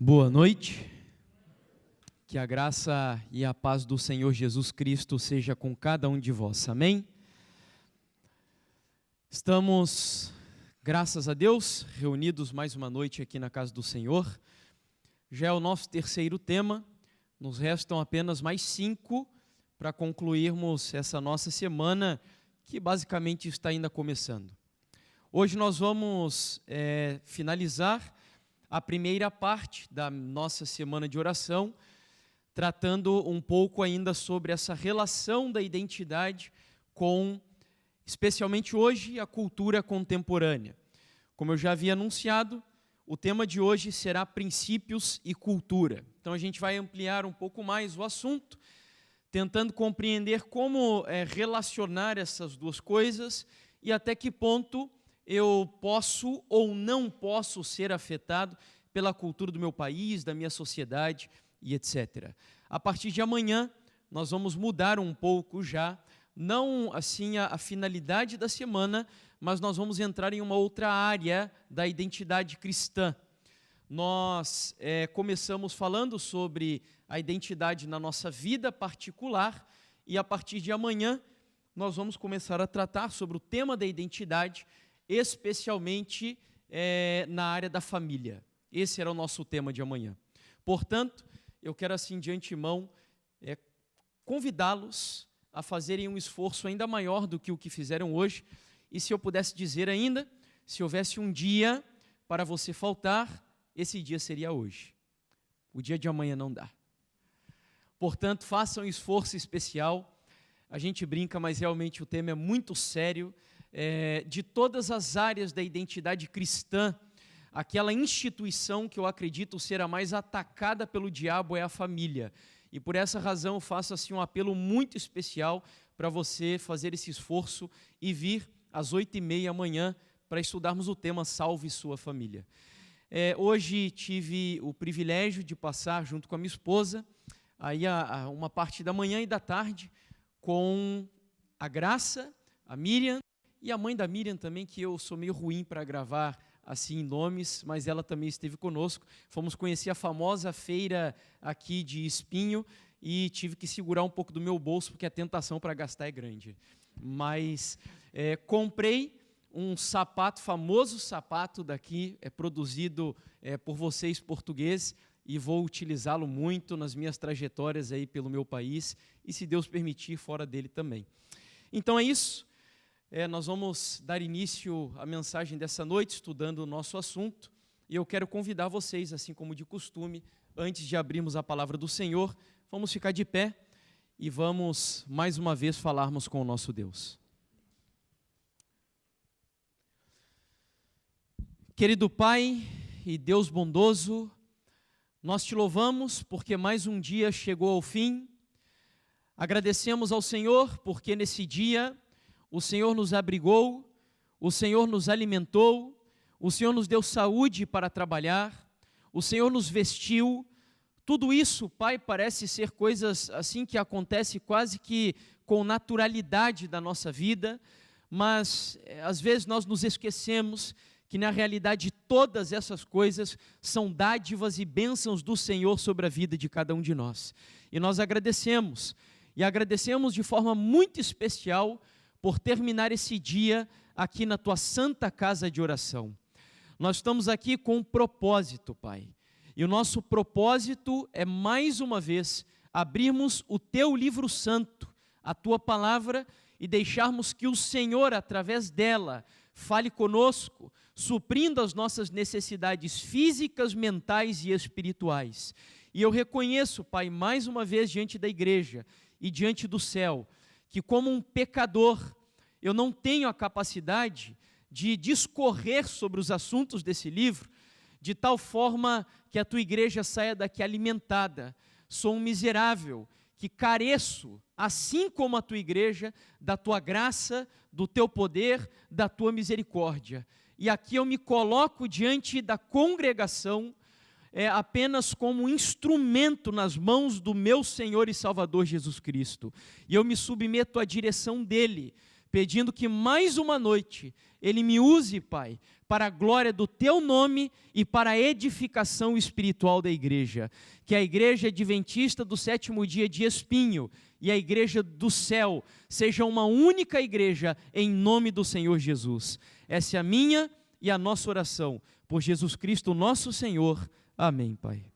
Boa noite, que a graça e a paz do Senhor Jesus Cristo seja com cada um de vós, amém? Estamos, graças a Deus, reunidos mais uma noite aqui na casa do Senhor. Já é o nosso terceiro tema, nos restam apenas mais 5 para concluirmos essa nossa semana, que basicamente está ainda começando. Hoje nós vamos finalizar a primeira parte da nossa semana de oração, tratando um pouco ainda sobre essa relação da identidade com, especialmente hoje, a cultura contemporânea. Como eu já havia anunciado, o tema de hoje será princípios e cultura. Então a gente vai ampliar um pouco mais o assunto, tentando compreender como relacionar essas duas coisas e até que ponto eu posso ou não posso ser afetado pela cultura do meu país, da minha sociedade e etc. A partir de amanhã, nós vamos mudar um pouco já, não assim a finalidade da semana, mas nós vamos entrar em uma outra área da identidade cristã. Nós começamos falando sobre a identidade na nossa vida particular e a partir de amanhã nós vamos começar a tratar sobre o tema da identidade, especialmente na área da família. Esse era o nosso tema de amanhã. Portanto, eu quero assim de antemão convidá-los a fazerem um esforço ainda maior do que o que fizeram hoje. E se eu pudesse dizer ainda, se houvesse um dia para você faltar, esse dia seria hoje. O dia de amanhã não dá. Portanto, façam um esforço especial. A gente brinca, mas realmente o tema é muito sério. De todas as áreas da identidade cristã, aquela instituição que eu acredito ser a mais atacada pelo diabo é a família. E por essa razão eu faço assim um apelo muito especial para você fazer esse esforço e vir às 8h30 amanhã para estudarmos o tema Salve Sua Família. Hoje tive o privilégio de passar junto com a minha esposa, aí uma parte da manhã e da tarde, com a Graça, a Miriam, e a mãe da Miriam também, que eu sou meio ruim para gravar assim nomes, mas ela também esteve conosco. Fomos conhecer a famosa feira aqui de Espinho e tive que segurar um pouco do meu bolso, porque a tentação para gastar é grande. Mas comprei um sapato, famoso sapato daqui, produzido por vocês portugueses, e vou utilizá-lo muito nas minhas trajetórias aí pelo meu país, e se Deus permitir, fora dele também. Então é isso. Nós vamos dar início à mensagem dessa noite, estudando o nosso assunto, e eu quero convidar vocês, assim como de costume, antes de abrirmos a palavra do Senhor, vamos ficar de pé e vamos, mais uma vez, falarmos com o nosso Deus. Querido Pai e Deus bondoso, nós te louvamos porque mais um dia chegou ao fim, agradecemos ao Senhor porque nesse dia o Senhor nos abrigou, o Senhor nos alimentou, o Senhor nos deu saúde para trabalhar, o Senhor nos vestiu. Tudo isso, Pai, parece ser coisas assim que acontecem quase que com naturalidade da nossa vida, mas às vezes nós nos esquecemos que na realidade todas essas coisas são dádivas e bênçãos do Senhor sobre a vida de cada um de nós. E nós agradecemos, e agradecemos de forma muito especial por terminar esse dia aqui na Tua santa casa de oração. Nós estamos aqui com um propósito, Pai. E o nosso propósito é, mais uma vez, abrirmos o Teu livro santo, a Tua palavra, e deixarmos que o Senhor, através dela, fale conosco, suprindo as nossas necessidades físicas, mentais e espirituais. E eu reconheço, Pai, mais uma vez diante da igreja e diante do céu, que como um pecador, eu não tenho a capacidade de discorrer sobre os assuntos desse livro, de tal forma que a tua igreja saia daqui alimentada. Sou um miserável, que careço, assim como a tua igreja, da tua graça, do teu poder, da tua misericórdia. E aqui eu me coloco diante da congregação, apenas como um instrumento nas mãos do meu Senhor e Salvador Jesus Cristo. E eu me submeto à direção dEle, pedindo que mais uma noite Ele me use, Pai, para a glória do Teu nome e para a edificação espiritual da igreja. Que a igreja adventista do sétimo dia de Espinho e a igreja do céu seja uma única igreja em nome do Senhor Jesus. Essa é a minha e a nossa oração, por Jesus Cristo nosso Senhor. Amém, Pai.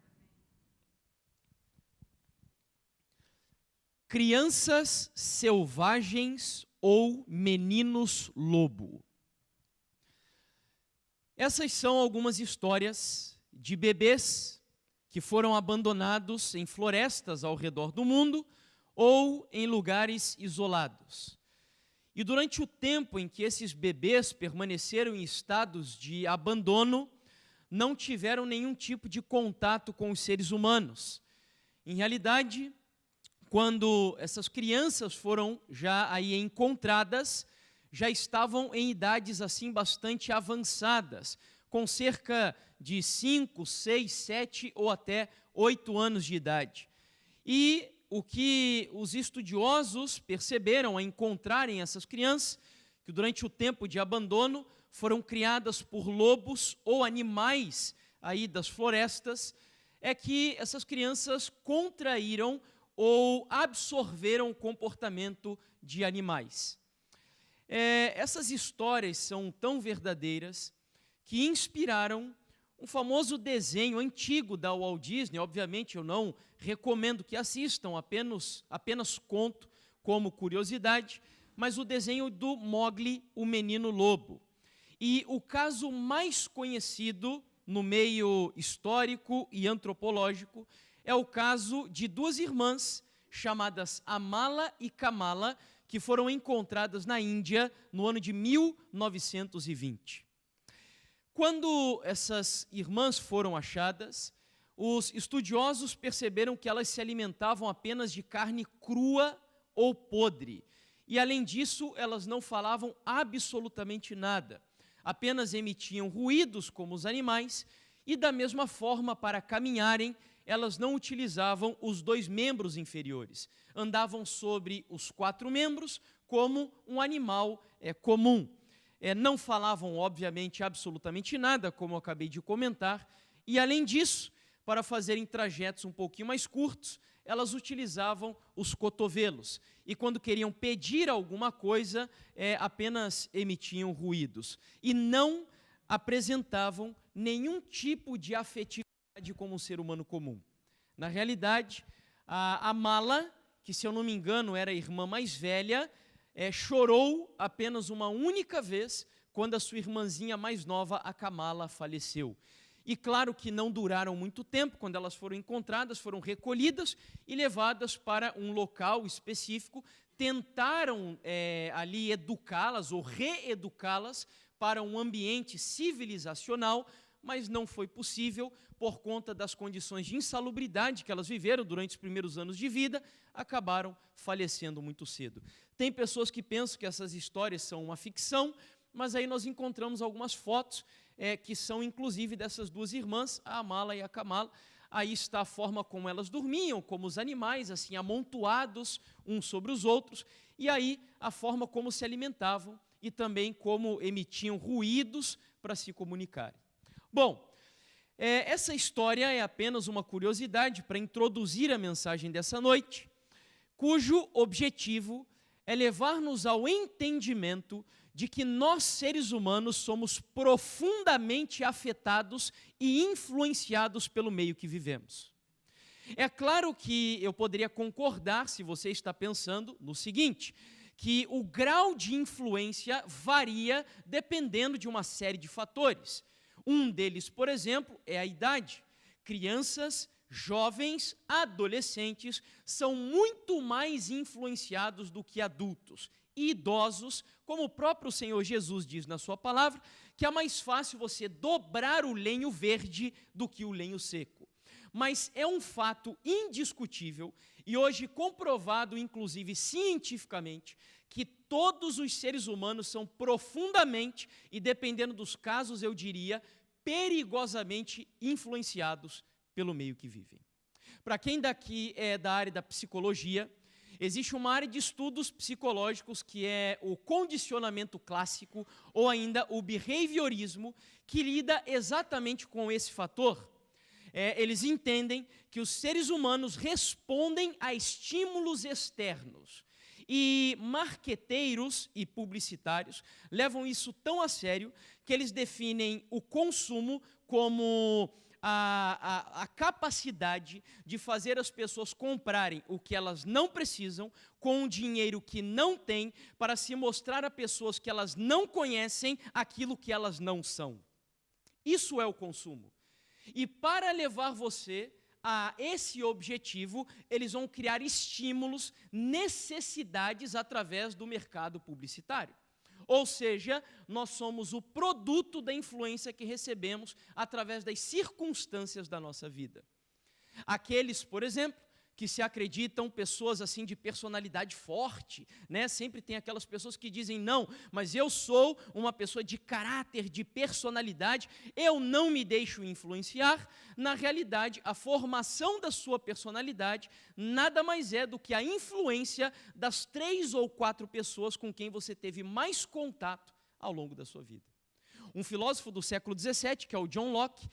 Crianças selvagens ou meninos lobo. Essas são algumas histórias de bebês que foram abandonados em florestas ao redor do mundo ou em lugares isolados. E durante o tempo em que esses bebês permaneceram em estados de abandono, não tiveram nenhum tipo de contato com os seres humanos. Em realidade, quando essas crianças foram já aí encontradas, já estavam em idades assim bastante avançadas, com cerca de 5, 6, 7 ou até 8 anos de idade. E o que os estudiosos perceberam ao encontrarem essas crianças, que durante o tempo de abandono foram criadas por lobos ou animais aí das florestas, é que essas crianças contraíram ou absorveram o comportamento de animais. Essas histórias são tão verdadeiras que inspiraram um famoso desenho antigo da Walt Disney. Obviamente eu não recomendo que assistam, apenas conto como curiosidade, mas o desenho do Mowgli, o Menino Lobo. E o caso mais conhecido no meio histórico e antropológico é o caso de duas irmãs chamadas Amala e Kamala, que foram encontradas na Índia no ano de 1920. Quando essas irmãs foram achadas, os estudiosos perceberam que elas se alimentavam apenas de carne crua ou podre. E, além disso, elas não falavam absolutamente nada. Apenas emitiam ruídos como os animais e, da mesma forma, para caminharem, elas não utilizavam os 2 membros inferiores. Andavam sobre os 4 membros como um animal comum. Não falavam, obviamente, absolutamente nada, como eu acabei de comentar. E, além disso, para fazerem trajetos um pouquinho mais curtos, elas utilizavam os cotovelos. E quando queriam pedir alguma coisa, apenas emitiam ruídos. E não apresentavam nenhum tipo de afetividade como um ser humano comum. Na realidade, a Amala, que se eu não me engano era a irmã mais velha, chorou apenas uma única vez quando a sua irmãzinha mais nova, a Kamala, faleceu. E claro que não duraram muito tempo. Quando elas foram encontradas, foram recolhidas e levadas para um local específico. Tentaram ali educá-las ou reeducá-las para um ambiente civilizacional, mas não foi possível por conta das condições de insalubridade que elas viveram durante os primeiros anos de vida, acabaram falecendo muito cedo. Tem pessoas que pensam que essas histórias são uma ficção, mas aí nós encontramos algumas fotos que são inclusive dessas duas irmãs, a Amala e a Kamala. Aí está a forma como elas dormiam, como os animais, assim, amontoados uns sobre os outros, e aí a forma como se alimentavam e também como emitiam ruídos para se comunicarem. Bom, essa história é apenas uma curiosidade para introduzir a mensagem dessa noite, cujo objetivo é levar-nos ao entendimento de que nós, seres humanos, somos profundamente afetados e influenciados pelo meio que vivemos. É claro que eu poderia concordar, se você está pensando no seguinte, que o grau de influência varia dependendo de uma série de fatores. Um deles, por exemplo, é a idade. Crianças, jovens, adolescentes são muito mais influenciados do que adultos. E idosos, como o próprio Senhor Jesus diz na sua palavra, que é mais fácil você dobrar o lenho verde do que o lenho seco. Mas é um fato indiscutível e hoje comprovado, inclusive cientificamente, que todos os seres humanos são profundamente, e dependendo dos casos, eu diria, perigosamente influenciados pelo meio que vivem. Para quem daqui é da área da psicologia, Existe uma área de estudos psicológicos que é o condicionamento clássico ou ainda o behaviorismo, que lida exatamente com esse fator. Eles entendem que os seres humanos respondem a estímulos externos. E marqueteiros e publicitários levam isso tão a sério que eles definem o consumo como a capacidade de fazer as pessoas comprarem o que elas não precisam com o dinheiro que não têm para se mostrar a pessoas que elas não conhecem aquilo que elas não são. Isso é o consumo. E para levar você a esse objetivo, eles vão criar estímulos, necessidades através do mercado publicitário. Ou seja, nós somos o produto da influência que recebemos através das circunstâncias da nossa vida. Aqueles, por exemplo, que se acreditam pessoas assim de personalidade forte, né? Sempre tem aquelas pessoas que dizem, não, mas eu sou uma pessoa de caráter, de personalidade, eu não me deixo influenciar. Na realidade, a formação da sua personalidade nada mais é do que a influência das 3 ou 4 pessoas com quem você teve mais contato ao longo da sua vida. Um filósofo do século XVII, que é o John Locke,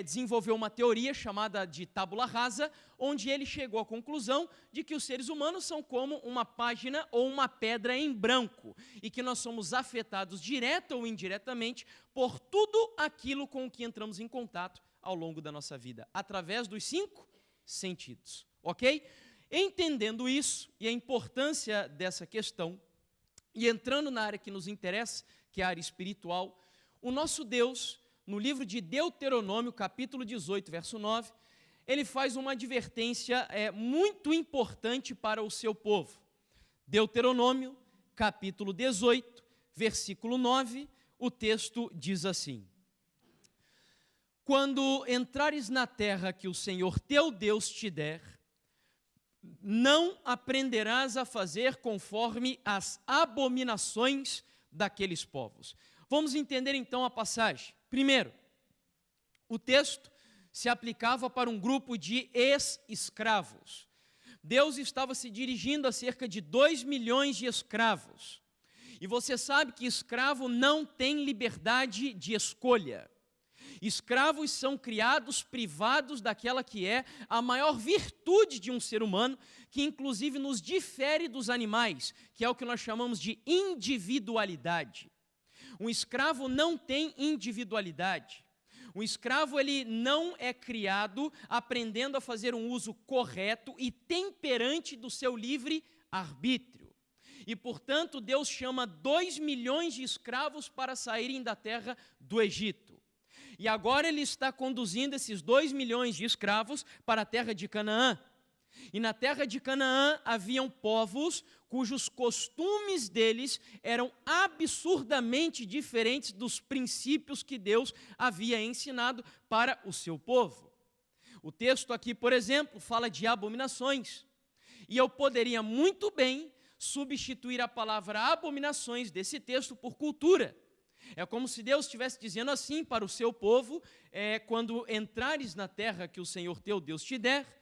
desenvolveu uma teoria chamada de tábula rasa, onde ele chegou à conclusão de que os seres humanos são como uma página ou uma pedra em branco, e que nós somos afetados direta ou indiretamente por tudo aquilo com o que entramos em contato ao longo da nossa vida, através dos 5 sentidos, ok? Entendendo isso e a importância dessa questão, e entrando na área que nos interessa, que é a área espiritual, o nosso Deus, no livro de Deuteronômio, capítulo 18, verso 9, ele faz uma advertência muito importante para o seu povo. Deuteronômio, capítulo 18, versículo 9, o texto diz assim: quando entrares na terra que o Senhor teu Deus te der, não aprenderás a fazer conforme as abominações daqueles povos. Vamos entender então a passagem. Primeiro, o texto se aplicava para um grupo de ex-escravos. Deus estava se dirigindo a cerca de 2 milhões de escravos. E você sabe que escravo não tem liberdade de escolha. Escravos são criados privados daquela que é a maior virtude de um ser humano, que inclusive nos difere dos animais, que é o que nós chamamos de individualidade. Um escravo não tem individualidade. Um escravo ele não é criado aprendendo a fazer um uso correto e temperante do seu livre arbítrio. E, portanto, Deus chama 2 milhões de escravos para saírem da terra do Egito. E agora ele está conduzindo esses 2 milhões de escravos para a terra de Canaã. E na terra de Canaã haviam povos cujos costumes deles eram absurdamente diferentes dos princípios que Deus havia ensinado para o seu povo. O texto aqui, por exemplo, fala de abominações. E eu poderia muito bem substituir a palavra abominações desse texto por cultura. É como se Deus estivesse dizendo assim para o seu povo, quando entrares na terra que o Senhor teu Deus te der,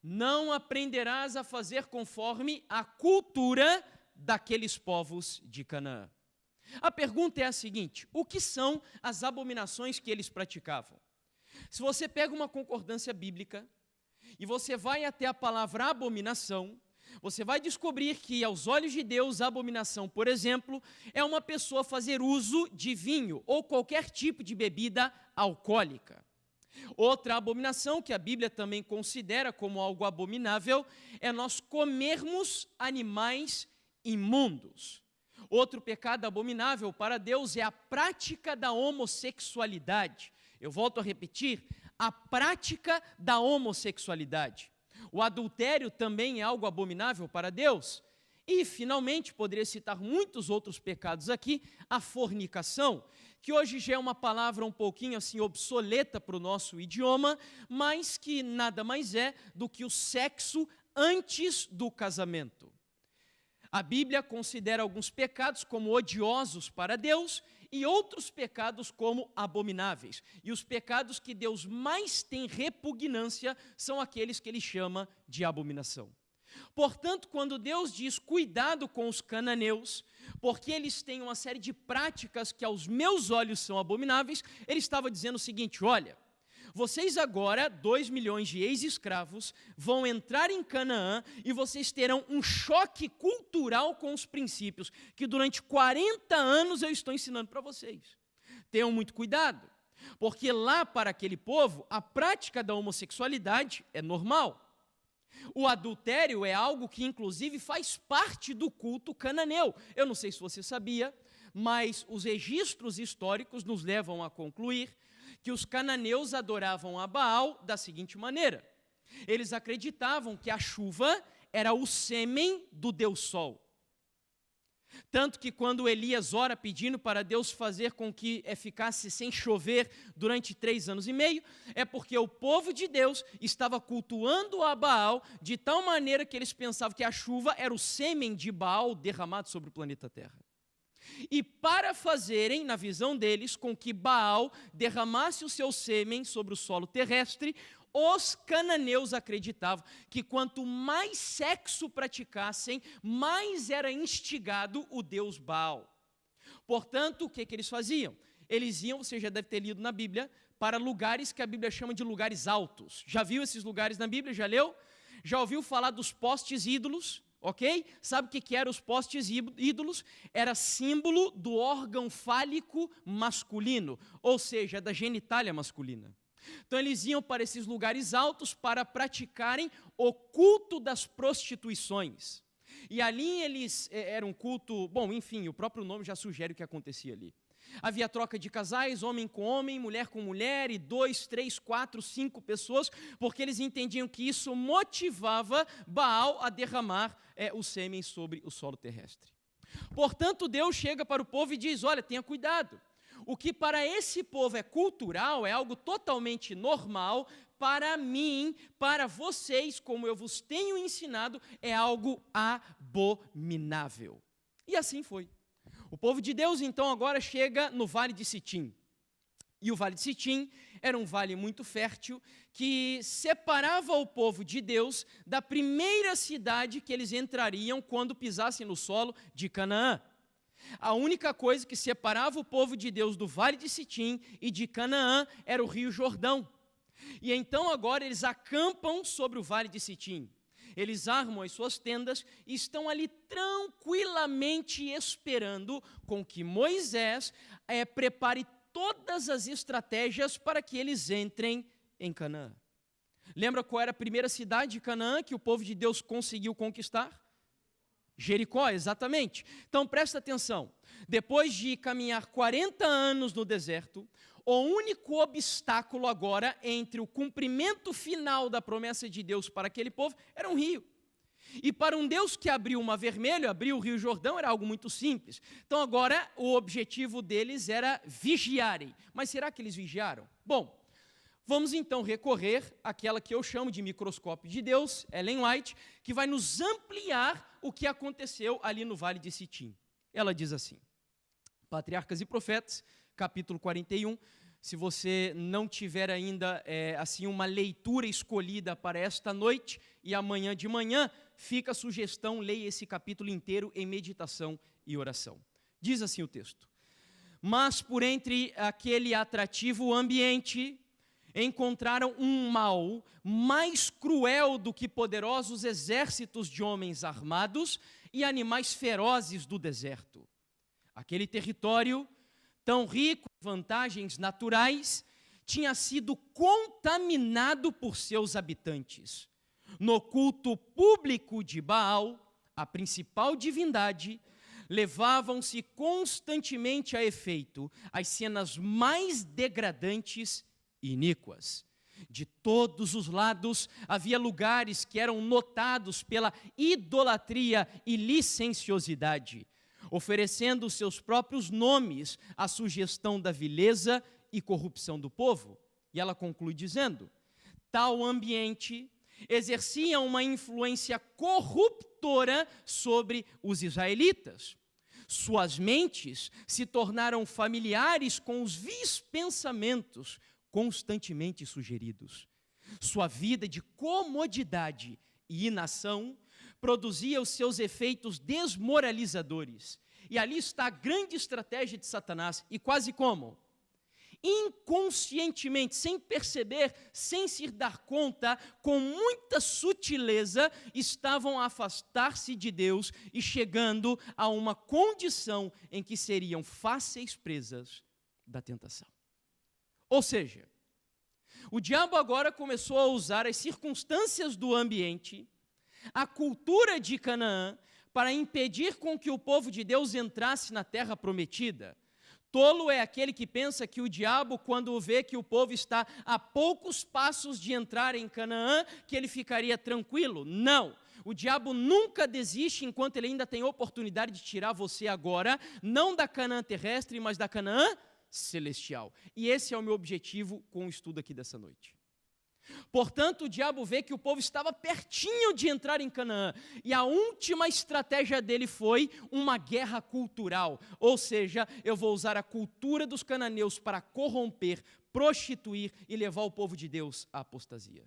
não aprenderás a fazer conforme a cultura daqueles povos de Canaã. A pergunta é a seguinte: o que são as abominações que eles praticavam? Se você pega uma concordância bíblica e você vai até a palavra abominação, você vai descobrir que, aos olhos de Deus, a abominação, por exemplo, é uma pessoa fazer uso de vinho ou qualquer tipo de bebida alcoólica. Outra abominação que a Bíblia também considera como algo abominável é nós comermos animais imundos. Outro pecado abominável para Deus é a prática da homossexualidade. Eu volto a repetir, a prática da homossexualidade. O adultério também é algo abominável para Deus. E, finalmente, poderia citar muitos outros pecados aqui, a fornicação, que hoje já é uma palavra um pouquinho assim obsoleta para o nosso idioma, mas que nada mais é do que o sexo antes do casamento. A Bíblia considera alguns pecados como odiosos para Deus e outros pecados como abomináveis. E os pecados que Deus mais tem repugnância são aqueles que Ele chama de abominação. Portanto, quando Deus diz cuidado com os cananeus, porque eles têm uma série de práticas que aos meus olhos são abomináveis, ele estava dizendo o seguinte: olha, vocês agora, 2 milhões de ex-escravos, vão entrar em Canaã e vocês terão um choque cultural com os princípios que durante 40 anos eu estou ensinando para vocês. Tenham muito cuidado, porque lá para aquele povo, a prática da homossexualidade é normal. O adultério é algo que inclusive faz parte do culto cananeu. Eu não sei se você sabia, mas os registros históricos nos levam a concluir que os cananeus adoravam a Baal da seguinte maneira: eles acreditavam que a chuva era o sêmen do Deus Sol. Tanto que quando Elias ora pedindo para Deus fazer com que ficasse sem chover durante 3 anos e meio, é porque o povo de Deus estava cultuando a Baal de tal maneira que eles pensavam que a chuva era o sêmen de Baal derramado sobre o planeta Terra. E para fazerem, na visão deles, com que Baal derramasse o seu sêmen sobre o solo terrestre, os cananeus acreditavam que quanto mais sexo praticassem, mais era instigado o deus Baal. Portanto, o que eles faziam? Eles iam, você já deve ter lido na Bíblia, para lugares que a Bíblia chama de lugares altos. Já viu esses lugares na Bíblia? Já leu? Já ouviu falar dos postes ídolos? Ok? Sabe o que eram os postes ídolos? Era símbolo do órgão fálico masculino, ou seja, da genitália masculina. Então eles iam para esses lugares altos para praticarem o culto das prostituições. E ali eles era um culto, bom, enfim, o próprio nome já sugere o que acontecia ali. Havia troca de casais, homem com homem, mulher com mulher, e 2, 3, 4, 5 pessoas, porque eles entendiam que isso motivava Baal a derramar o sêmen sobre o solo terrestre. Portanto, Deus chega para o povo e diz: olha, tenha cuidado. O que para esse povo é cultural, é algo totalmente normal, para mim, para vocês, como eu vos tenho ensinado, é algo abominável. E assim foi. O povo de Deus, então, agora chega no Vale de Sitim. E o Vale de Sitim era um vale muito fértil que separava o povo de Deus da primeira cidade que eles entrariam quando pisassem no solo de Canaã. A única coisa que separava o povo de Deus do Vale de Sitim e de Canaã era o Rio Jordão. E então agora eles acampam sobre o Vale de Sitim. Eles armam as suas tendas e estão ali tranquilamente esperando com que Moisés prepare todas as estratégias para que eles entrem em Canaã. Lembra qual era a primeira cidade de Canaã que o povo de Deus conseguiu conquistar? Jericó, exatamente. Então presta atenção, depois de caminhar 40 anos no deserto, o único obstáculo agora entre o cumprimento final da promessa de Deus para aquele povo era um rio. E para um Deus que abriu o Mar Vermelho, abriu o Rio Jordão, era algo muito simples. Então agora o objetivo deles era vigiarem. Mas será que eles vigiaram? Bom, vamos então recorrer àquela que eu chamo de microscópio de Deus, Ellen White, que vai nos ampliar o que aconteceu ali no Vale de Sitim. Ela diz assim, Patriarcas e Profetas, capítulo 41, se você não tiver ainda assim uma leitura escolhida para esta noite e amanhã de manhã, fica a sugestão, leia esse capítulo inteiro em meditação e oração. Diz assim o texto: mas por entre aquele atrativo ambiente, encontraram um mal mais cruel do que poderosos exércitos de homens armados e animais ferozes do deserto. Aquele território, tão rico em vantagens naturais, tinha sido contaminado por seus habitantes. No culto público de Baal, a principal divindade, levavam-se constantemente a efeito as cenas mais degradantes e iníquas. De todos os lados havia lugares que eram notados pela idolatria e licenciosidade, oferecendo seus próprios nomes à sugestão da vileza e corrupção do povo. E ela conclui dizendo: tal ambiente exercia uma influência corruptora sobre os israelitas. Suas mentes se tornaram familiares com os vis pensamentos constantemente sugeridos. Sua vida de comodidade e inação produzia os seus efeitos desmoralizadores. E ali está a grande estratégia de Satanás. E quase como? Inconscientemente, sem perceber, sem se dar conta, com muita sutileza, estavam a afastar-se de Deus e chegando a uma condição em que seriam fáceis presas da tentação. Ou seja, o diabo agora começou a usar as circunstâncias do ambiente, a cultura de Canaã, para impedir com que o povo de Deus entrasse na terra prometida. Tolo é aquele que pensa que o diabo, quando vê que o povo está a poucos passos de entrar em Canaã, que ele ficaria tranquilo. Não, o diabo nunca desiste enquanto ele ainda tem oportunidade de tirar você agora, não da Canaã terrestre, mas da Canaã celestial. E esse é o meu objetivo com o estudo aqui dessa noite. Portanto, o diabo vê que o povo estava pertinho de entrar em Canaã, e a última estratégia dele foi uma guerra cultural, ou seja, eu vou usar a cultura dos cananeus para corromper, prostituir e levar o povo de Deus à apostasia.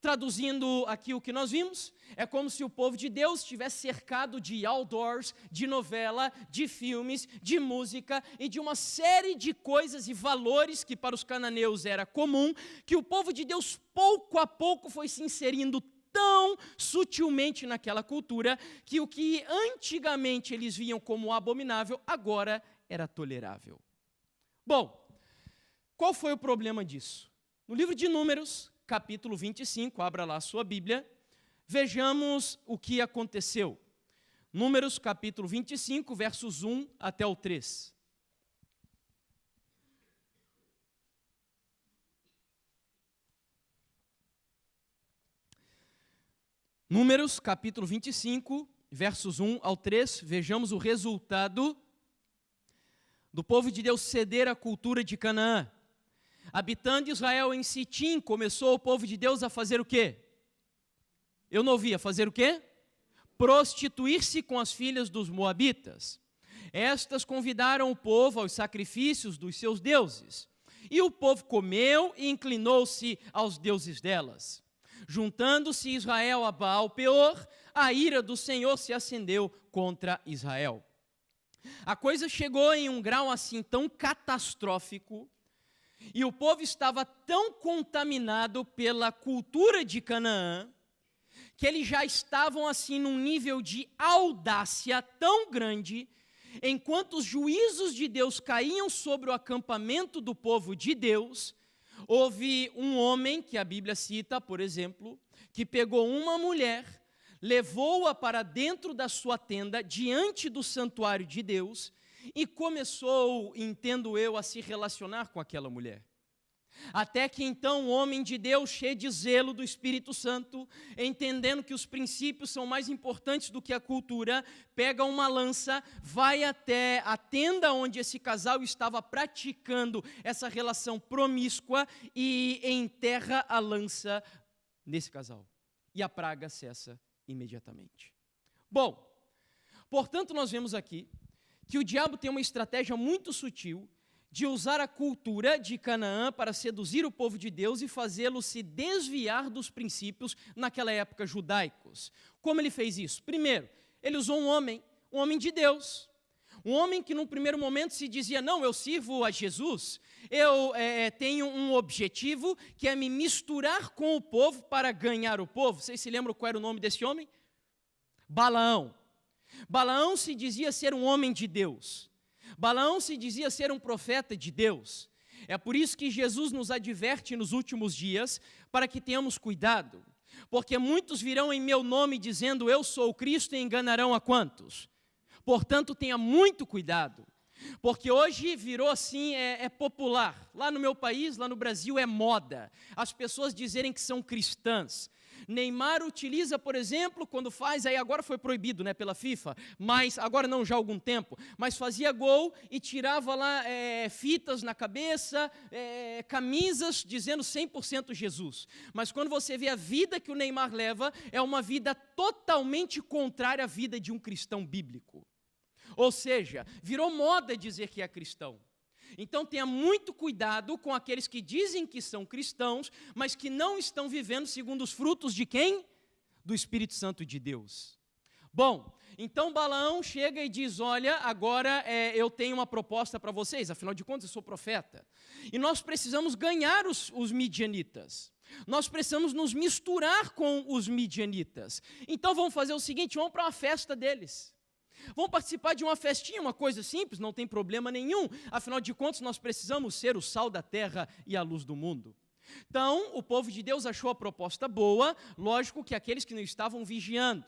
Traduzindo aqui o que nós vimos, é como se o povo de Deus estivesse cercado de outdoors, de novela, de filmes, de música e de uma série de coisas e valores que para os cananeus era comum, que o povo de Deus pouco a pouco foi se inserindo tão sutilmente naquela cultura, que o que antigamente eles viam como abominável, agora era tolerável. Bom, qual foi o problema disso? No livro de Números, capítulo 25, abra lá a sua Bíblia, vejamos o que aconteceu. Números, capítulo 25, versos 1 até o 3. Números, capítulo 25, versos 1 ao 3, vejamos o resultado do povo de Deus ceder à cultura de Canaã. Habitando Israel em Sitim, começou o povo de Deus a fazer o quê? Eu não ouvi, a fazer o quê? Prostituir-se com as filhas dos moabitas. Estas convidaram o povo aos sacrifícios dos seus deuses. E o povo comeu e inclinou-se aos deuses delas. Juntando-se Israel a Baal-Peor, a ira do Senhor se acendeu contra Israel. A coisa chegou em um grau assim tão catastrófico, e o povo estava tão contaminado pela cultura de Canaã, que eles já estavam assim num nível de audácia tão grande, enquanto os juízos de Deus caíam sobre o acampamento do povo de Deus, houve um homem, que a Bíblia cita, por exemplo, que pegou uma mulher, levou-a para dentro da sua tenda, diante do santuário de Deus, e começou, entendo eu, a se relacionar com aquela mulher. Até que então o homem de Deus, cheio de zelo do Espírito Santo, entendendo que os princípios são mais importantes do que a cultura, pega uma lança, vai até a tenda onde esse casal estava praticando essa relação promíscua e enterra a lança nesse casal. E a praga cessa imediatamente. Bom, portanto nós vemos aqui que o diabo tem uma estratégia muito sutil de usar a cultura de Canaã para seduzir o povo de Deus e fazê-lo se desviar dos princípios naquela época judaicos. Como ele fez isso? Primeiro, ele usou um homem de Deus, um homem que num primeiro momento se dizia, não, eu sirvo a Jesus, eu tenho um objetivo que é me misturar com o povo para ganhar o povo. Vocês se lembram qual era o nome desse homem? Balaão. Balaão se dizia ser um homem de Deus. Balaão se dizia ser um profeta de Deus. É por isso que Jesus nos adverte nos últimos dias, para que tenhamos cuidado. Porque muitos virão em meu nome dizendo, eu sou o Cristo, e enganarão a quantos? Portanto, tenha muito cuidado. Porque hoje virou assim, é popular. Lá no meu país, lá no Brasil, é moda as pessoas dizerem que são cristãs. Neymar utiliza, por exemplo, quando faz, aí agora foi proibido, né, pela FIFA, mas agora não, já há algum tempo, mas fazia gol e tirava lá fitas na cabeça, camisas dizendo 100% Jesus. Mas quando você vê a vida que o Neymar leva, é uma vida totalmente contrária à vida de um cristão bíblico. Ou seja, virou moda dizer que é cristão. Então tenha muito cuidado com aqueles que dizem que são cristãos, mas que não estão vivendo segundo os frutos de quem? do Espírito Santo de Deus. Bom, então Balaão chega e diz, olha, agora eu tenho uma proposta para vocês, afinal de contas eu sou profeta. E nós precisamos ganhar os midianitas. Nós precisamos nos misturar com os midianitas. Então vamos fazer o seguinte, vamos para uma festa deles. Vamos participar de uma festinha, uma coisa simples, não tem problema nenhum. Afinal de contas, nós precisamos ser o sal da terra e a luz do mundo. Então, o povo de Deus achou a proposta boa, lógico que aqueles que não estavam vigiando.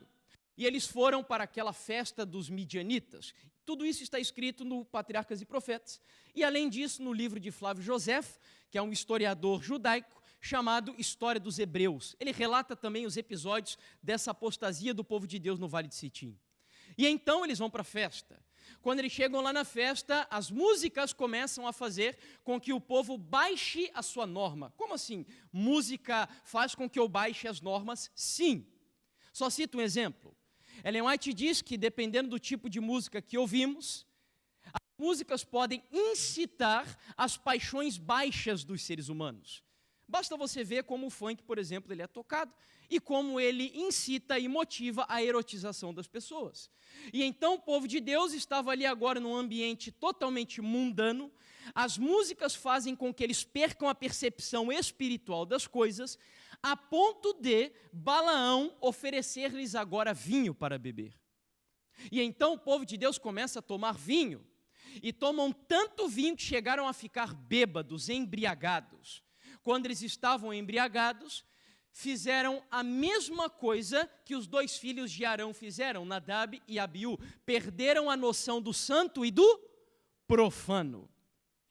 E eles foram para aquela festa dos midianitas. Tudo isso está escrito no Patriarcas e Profetas. E além disso, no livro de Flávio Josefo, que é um historiador judaico, chamado História dos Hebreus. Ele relata também os episódios dessa apostasia do povo de Deus no Vale de Sitim. E então eles vão para a festa. Quando eles chegam lá na festa, as músicas começam a fazer com que o povo baixe a sua norma. Como assim? Música faz com que eu baixe as normas? Sim. Só cito um exemplo. Ellen White diz que, dependendo do tipo de música que ouvimos, as músicas podem incitar as paixões baixas dos seres humanos. Basta você ver como o funk, por exemplo, ele é tocado e como ele incita e motiva a erotização das pessoas. E então o povo de Deus estava ali agora num ambiente totalmente mundano, as músicas fazem com que eles percam a percepção espiritual das coisas, a ponto de Balaão oferecer-lhes agora vinho para beber. E então o povo de Deus começa a tomar vinho, e tomam tanto vinho que chegaram a ficar bêbados, embriagados. Quando eles estavam embriagados, fizeram a mesma coisa que os dois filhos de Arão fizeram, Nadab e Abiú. Perderam a noção do santo e do profano.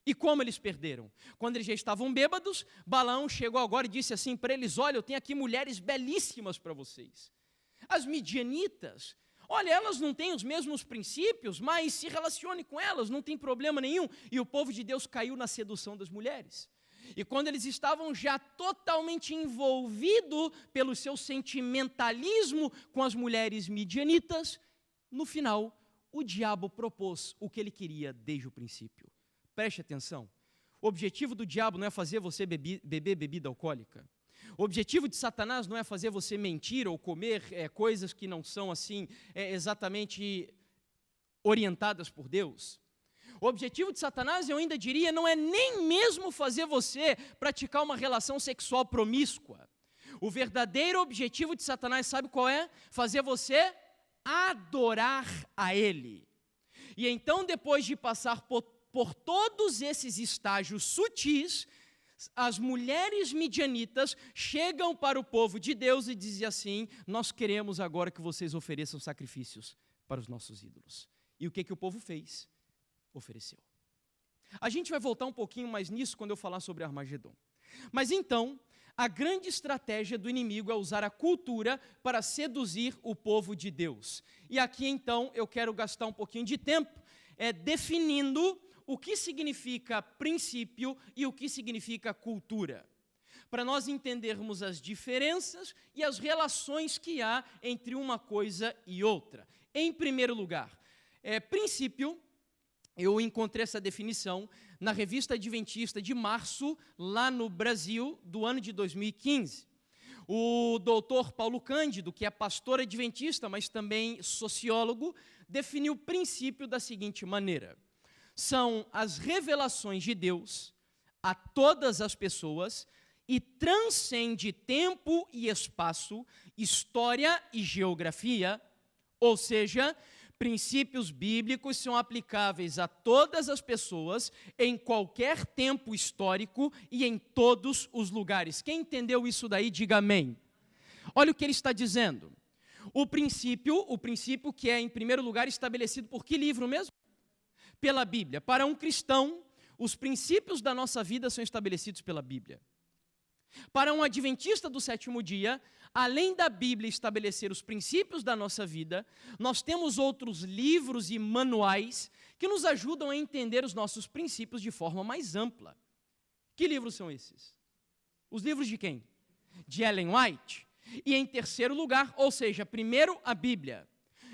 E como eles perderam? Quando eles já estavam bêbados, Balaão chegou agora e disse assim para eles, olha, eu tenho aqui mulheres belíssimas para vocês. As midianitas, olha, elas não têm os mesmos princípios, mas se relacione com elas, não tem problema nenhum. E o povo de Deus caiu na sedução das mulheres. E quando eles estavam já totalmente envolvidos pelo seu sentimentalismo com as mulheres midianitas, no final, o diabo propôs o que ele queria desde o princípio. Preste atenção, o objetivo do diabo não é fazer você beber bebida alcoólica. O objetivo de Satanás não é fazer você mentir ou comer coisas que não são assim exatamente orientadas por Deus. O objetivo de Satanás, eu ainda diria, não é nem mesmo fazer você praticar uma relação sexual promíscua. O verdadeiro objetivo de Satanás, sabe qual é? Fazer você adorar a ele. E então, depois de passar por todos esses estágios sutis, as mulheres midianitas chegam para o povo de Deus e dizem assim, nós queremos agora que vocês ofereçam sacrifícios para os nossos ídolos. E o que o povo fez? Ofereceu. A gente vai voltar um pouquinho mais nisso quando eu falar sobre Armagedon. Mas então, a grande estratégia do inimigo é usar a cultura para seduzir o povo de Deus. E aqui então eu quero gastar um pouquinho de tempo definindo o que significa princípio e o que significa cultura, para nós entendermos as diferenças e as relações que há entre uma coisa e outra. Em primeiro lugar, princípio. Eu encontrei essa definição na Revista Adventista de março, lá no Brasil, do ano de 2015. O doutor Paulo Cândido, que é pastor adventista, mas também sociólogo, definiu o princípio da seguinte maneira. São as revelações de Deus a todas as pessoas e transcende tempo e espaço, história e geografia, ou seja, princípios bíblicos são aplicáveis a todas as pessoas, em qualquer tempo histórico e em todos os lugares. Quem entendeu isso daí, diga amém. Olha o que ele está dizendo. O princípio que é, em primeiro lugar, estabelecido por que livro mesmo? Pela Bíblia. Para um cristão, os princípios da nossa vida são estabelecidos pela Bíblia. Para um adventista do sétimo dia, além da Bíblia estabelecer os princípios da nossa vida, nós temos outros livros e manuais que nos ajudam a entender os nossos princípios de forma mais ampla. Que livros são esses? Os livros de quem? De Ellen White. E em terceiro lugar, ou seja, primeiro a Bíblia.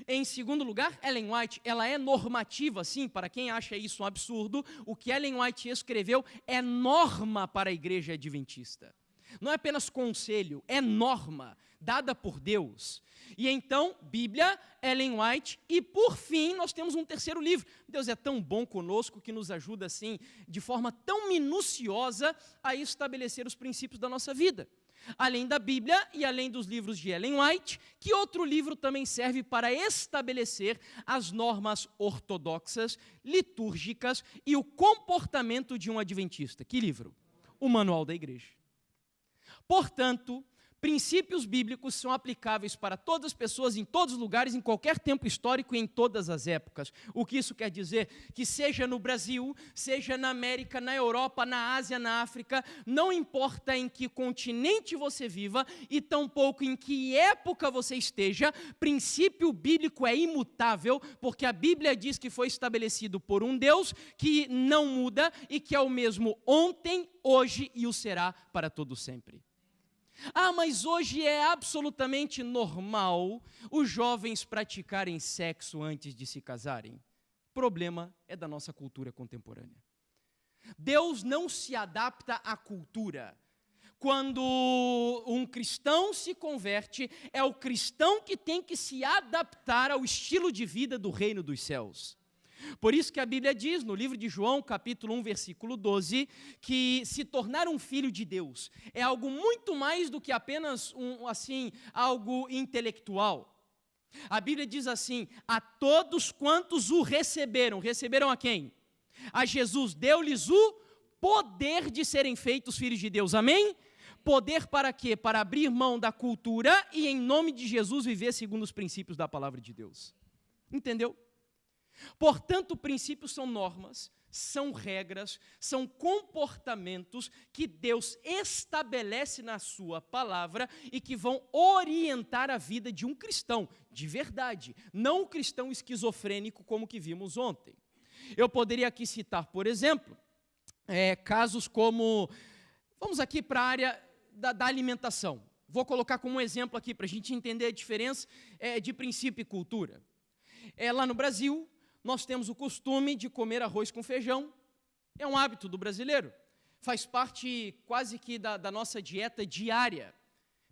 Em segundo lugar, Ellen White, ela é normativa, sim, para quem acha isso um absurdo, o que Ellen White escreveu é norma para a igreja adventista. Não é apenas conselho, é norma dada por Deus. E então, Bíblia, Ellen White, e por fim, nós temos um terceiro livro. Deus é tão bom conosco que nos ajuda assim, de forma tão minuciosa, a estabelecer os princípios da nossa vida. Além da Bíblia e além dos livros de Ellen White, que outro livro também serve para estabelecer as normas ortodoxas, litúrgicas e o comportamento de um adventista? Que livro? O Manual da Igreja. Portanto, princípios bíblicos são aplicáveis para todas as pessoas, em todos os lugares, em qualquer tempo histórico e em todas as épocas. O que isso quer dizer? Que seja no Brasil, seja na América, na Europa, na Ásia, na África, não importa em que continente você viva e tampouco em que época você esteja, princípio bíblico é imutável, porque a Bíblia diz que foi estabelecido por um Deus que não muda e que é o mesmo ontem, hoje e o será para todo sempre. Ah, mas hoje é absolutamente normal os jovens praticarem sexo antes de se casarem. O problema é da nossa cultura contemporânea. Deus não se adapta à cultura. Quando um cristão se converte, é o cristão que tem que se adaptar ao estilo de vida do reino dos céus. Por isso que a Bíblia diz, no livro de João, capítulo 1, versículo 12, que se tornar um filho de Deus é algo muito mais do que apenas algo intelectual. A Bíblia diz assim: a todos quantos o receberam, receberam a quem? A Jesus, deu-lhes o poder de serem feitos filhos de Deus, amém? Poder para quê? Para abrir mão da cultura e em nome de Jesus viver segundo os princípios da palavra de Deus. Entendeu? Portanto, princípios são normas, são regras, são comportamentos que Deus estabelece na sua palavra e que vão orientar a vida de um cristão de verdade, não um cristão esquizofrênico como que vimos ontem. Eu poderia aqui citar, por exemplo, casos como, vamos aqui para a área da alimentação. Vou colocar como um exemplo aqui para a gente entender a diferença de princípio e cultura. Lá no Brasil, nós temos o costume de comer arroz com feijão, é um hábito do brasileiro, faz parte quase que da nossa dieta diária.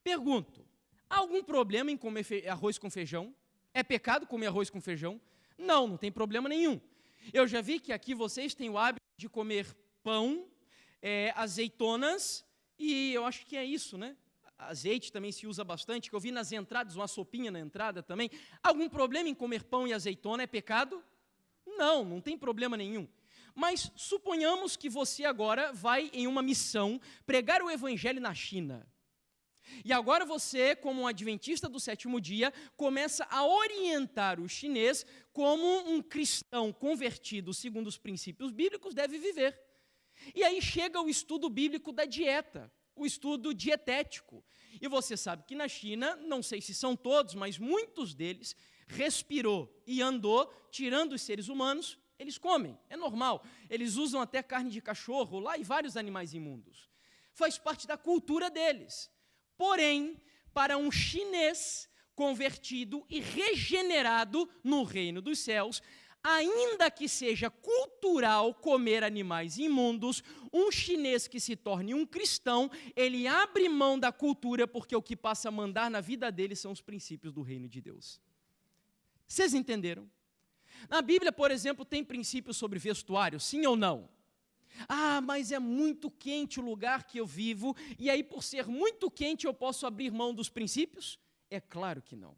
Pergunto, há algum problema em comer arroz com feijão? É pecado comer arroz com feijão? Não, não tem problema nenhum. Eu já vi que aqui vocês têm o hábito de comer pão, azeitonas, e eu acho que é isso, né? Azeite também se usa bastante, que eu vi nas entradas, uma sopinha na entrada também. Algum problema em comer pão e azeitona? É pecado? Não, não tem problema nenhum. Mas suponhamos que você agora vai em uma missão pregar o evangelho na China. E agora você, como um adventista do sétimo dia, começa a orientar o chinês como um cristão convertido segundo os princípios bíblicos deve viver. E aí chega o estudo bíblico da dieta, o estudo dietético. E você sabe que na China, não sei se são todos, mas muitos deles, respirou e andou, tirando os seres humanos, eles comem, é normal. Eles usam até carne de cachorro lá e vários animais imundos. Faz parte da cultura deles. Porém, para um chinês convertido e regenerado no reino dos céus, ainda que seja cultural comer animais imundos, um chinês que se torne um cristão, ele abre mão da cultura porque o que passa a mandar na vida dele são os princípios do reino de Deus. Vocês entenderam? Na Bíblia, por exemplo, tem princípios sobre vestuário, sim ou não? Ah, mas é muito quente o lugar que eu vivo, e aí por ser muito quente eu posso abrir mão dos princípios? É claro que não.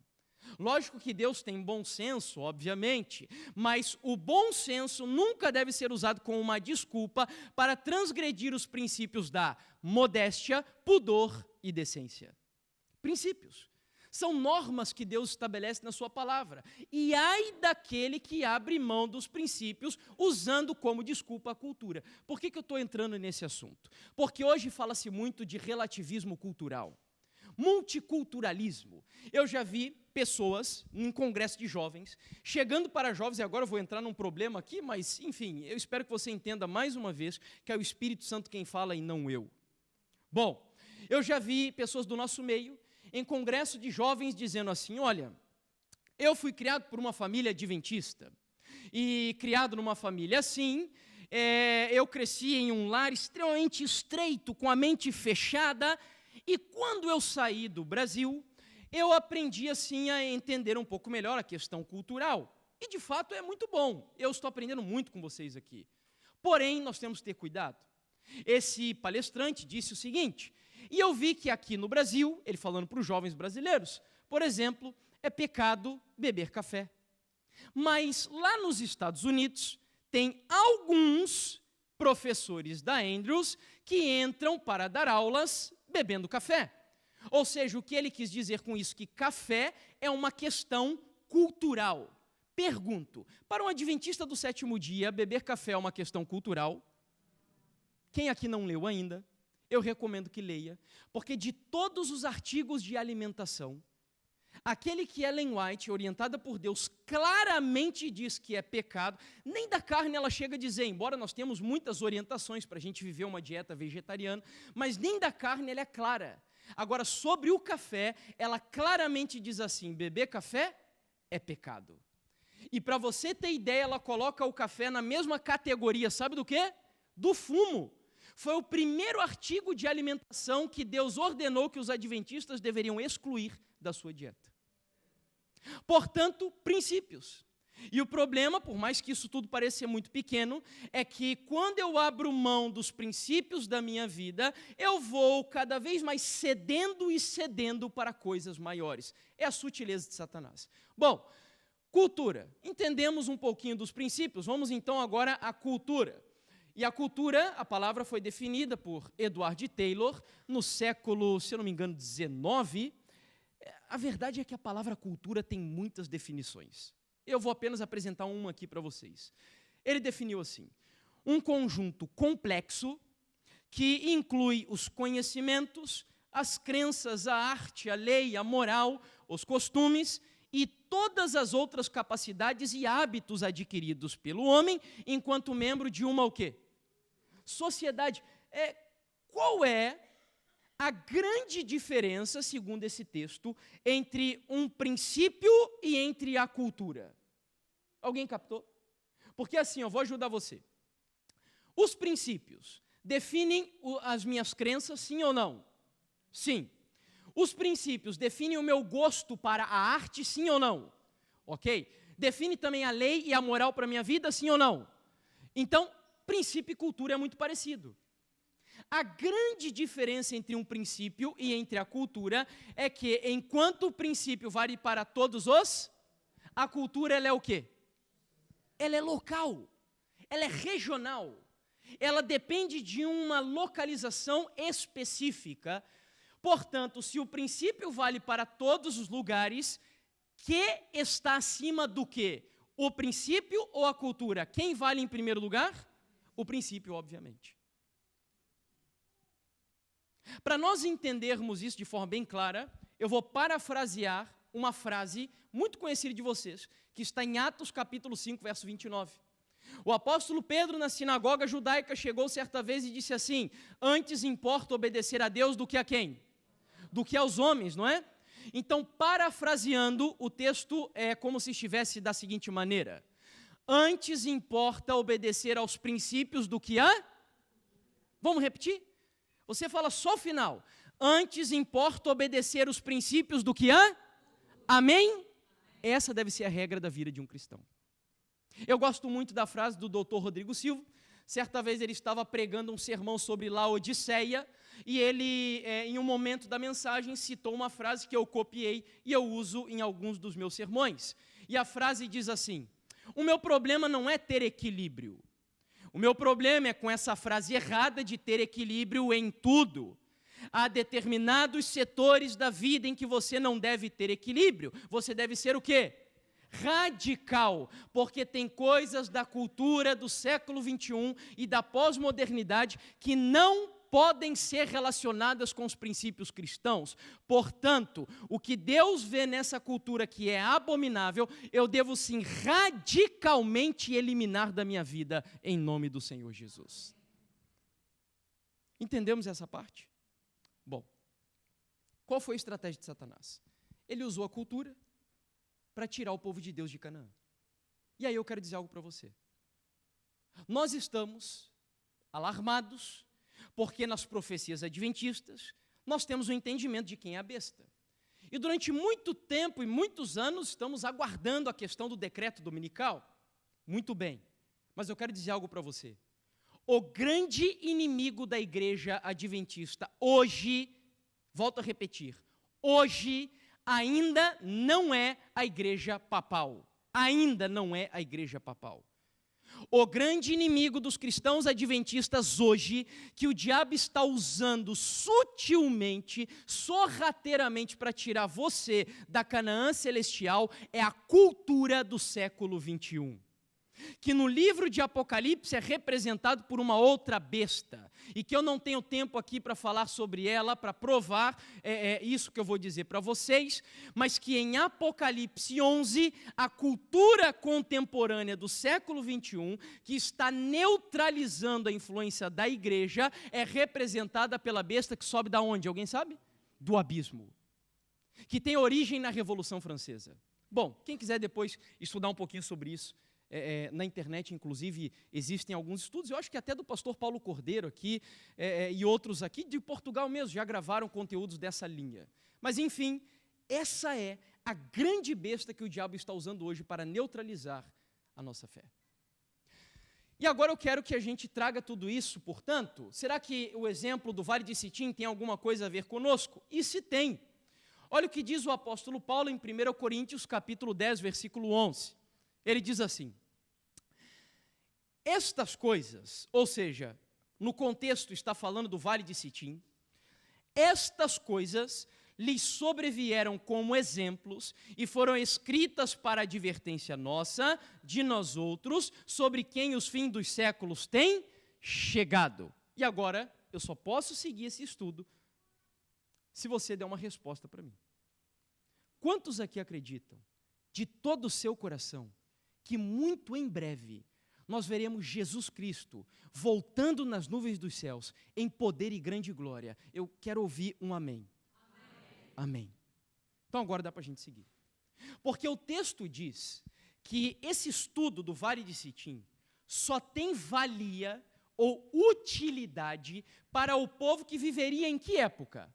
Lógico que Deus tem bom senso, obviamente, mas o bom senso nunca deve ser usado como uma desculpa para transgredir os princípios da modéstia, pudor e decência. Princípios. São normas que Deus estabelece na sua palavra. E ai daquele que abre mão dos princípios usando como desculpa a cultura. Por que eu estou entrando nesse assunto? Porque hoje fala-se muito de relativismo cultural. Multiculturalismo. Eu já vi pessoas em congresso de jovens, chegando para jovens, e agora eu vou entrar num problema aqui, mas enfim, eu espero que você entenda mais uma vez que é o Espírito Santo quem fala e não eu. Bom, eu já vi pessoas do nosso meio em congresso de jovens dizendo assim: olha, eu fui criado por uma família adventista, e criado numa família assim, Eu cresci em um lar extremamente estreito, com a mente fechada, e quando eu saí do Brasil, eu aprendi assim a entender um pouco melhor a questão cultural. E de fato é muito bom, eu estou aprendendo muito com vocês aqui. Porém, nós temos que ter cuidado. Esse palestrante disse o seguinte, e eu vi que aqui no Brasil, ele falando para os jovens brasileiros, por exemplo, é pecado beber café. Mas lá nos Estados Unidos, tem alguns professores da Andrews que entram para dar aulas bebendo café. Ou seja, o que ele quis dizer com isso? Que café é uma questão cultural. Pergunto, para um adventista do sétimo dia, beber café é uma questão cultural? Quem aqui não leu ainda, eu recomendo que leia, porque de todos os artigos de alimentação, aquele que Ellen White, orientada por Deus, claramente diz que é pecado, nem da carne ela chega a dizer, embora nós temos muitas orientações para a gente viver uma dieta vegetariana, mas nem da carne ela é clara. Agora, sobre o café, ela claramente diz assim, beber café é pecado. E para você ter ideia, ela coloca o café na mesma categoria, sabe do quê? Do fumo. Foi o primeiro artigo de alimentação que Deus ordenou que os adventistas deveriam excluir da sua dieta. Portanto, princípios. E o problema, por mais que isso tudo pareça ser muito pequeno, é que quando eu abro mão dos princípios da minha vida, eu vou cada vez mais cedendo e cedendo para coisas maiores. É a sutileza de Satanás. Bom, cultura. Entendemos um pouquinho dos princípios, vamos então agora à cultura. E a cultura, a palavra foi definida por Edward Taylor no século, se eu não me engano, 19. A verdade é que a palavra cultura tem muitas definições. Eu vou apenas apresentar uma aqui para vocês. Ele definiu assim, um conjunto complexo que inclui os conhecimentos, as crenças, a arte, a lei, a moral, os costumes e todas as outras capacidades e hábitos adquiridos pelo homem enquanto membro de uma o quê? Sociedade. Qual é a grande diferença, segundo esse texto, entre um princípio e entre a cultura? Alguém captou? Porque assim, eu vou ajudar você. Os princípios definem as minhas crenças, sim ou não? Sim. Os princípios definem o meu gosto para a arte, sim ou não? Ok? Define também a lei e a moral para a minha vida, sim ou não? Então, princípio e cultura é muito parecido. A grande diferença entre um princípio e entre a cultura é que, enquanto o princípio vale para todos a cultura ela é o quê? Ela é local, ela é regional, ela depende de uma localização específica. Portanto, se o princípio vale para todos os lugares, que está acima do quê? O princípio ou a cultura? Quem vale em primeiro lugar? O princípio, obviamente. Para nós entendermos isso de forma bem clara, eu vou parafrasear uma frase muito conhecida de vocês, que está em Atos capítulo 5, verso 29. O apóstolo Pedro, na sinagoga judaica, chegou certa vez e disse assim, antes importa obedecer a Deus do que a quem? Do que aos homens, não é? Então, parafraseando, o texto é como se estivesse da seguinte maneira, antes importa obedecer aos princípios do que a... Vamos repetir? Você fala só o final. Antes importa obedecer os princípios do que a... Amém? Essa deve ser a regra da vida de um cristão. Eu gosto muito da frase do Dr. Rodrigo Silva. Certa vez ele estava pregando um sermão sobre Laodiceia e ele, em um momento da mensagem, citou uma frase que eu copiei e eu uso em alguns dos meus sermões. E a frase diz assim, o meu problema não é ter equilíbrio. O meu problema é com essa frase errada de ter equilíbrio em tudo. Há determinados setores da vida em que você não deve ter equilíbrio. Você deve ser o quê? Radical, porque tem coisas da cultura do século XXI e da pós-modernidade que não podem ser relacionadas com os princípios cristãos. Portanto, o que Deus vê nessa cultura que é abominável, eu devo sim radicalmente eliminar da minha vida, em nome do Senhor Jesus. Entendemos essa parte? Bom, qual foi a estratégia de Satanás? Ele usou a cultura para tirar o povo de Deus de Canaã. E aí eu quero dizer algo para você. Nós estamos alarmados, porque nas profecias adventistas, nós temos o entendimento de quem é a besta. E durante muito tempo e muitos anos, estamos aguardando a questão do decreto dominical. Muito bem, mas eu quero dizer algo para você. O grande inimigo da igreja adventista hoje, volto a repetir, hoje ainda não é a igreja papal. Ainda não é a igreja papal. O grande inimigo dos cristãos adventistas hoje, que o diabo está usando sutilmente, sorrateiramente para tirar você da Canaã celestial, é a cultura do século 21. Que no livro de Apocalipse é representado por uma outra besta, e que eu não tenho tempo aqui para falar sobre ela, para provar isso que eu vou dizer para vocês, mas que em Apocalipse 11, a cultura contemporânea do século 21, que está neutralizando a influência da igreja, é representada pela besta que sobe da onde? Alguém sabe? Do abismo, que tem origem na Revolução Francesa. Bom, quem quiser depois estudar um pouquinho sobre isso, na internet, inclusive, existem alguns estudos, eu acho que até do pastor Paulo Cordeiro aqui, e outros aqui, de Portugal mesmo, já gravaram conteúdos dessa linha. Mas, enfim, essa é a grande besta que o diabo está usando hoje para neutralizar a nossa fé. E agora eu quero que a gente traga tudo isso, portanto, será que o exemplo do Vale de Sitim tem alguma coisa a ver conosco? E se tem. Olha o que diz o apóstolo Paulo em 1 Coríntios, capítulo 10, versículo 11. Ele diz assim: estas coisas, ou seja, no contexto está falando do Vale de Sitim, estas coisas lhes sobrevieram como exemplos e foram escritas para advertência nossa, de nós outros, sobre quem os fins dos séculos têm chegado. E agora, eu só posso seguir esse estudo se você der uma resposta para mim. Quantos aqui acreditam, de todo o seu coração, que muito em breve nós veremos Jesus Cristo voltando nas nuvens dos céus, em poder e grande glória? Eu quero ouvir um amém. Amém. Amém. Então agora dá para a gente seguir. Porque o texto diz que esse estudo do Vale de Sitim só tem valia ou utilidade para o povo que viveria em que época?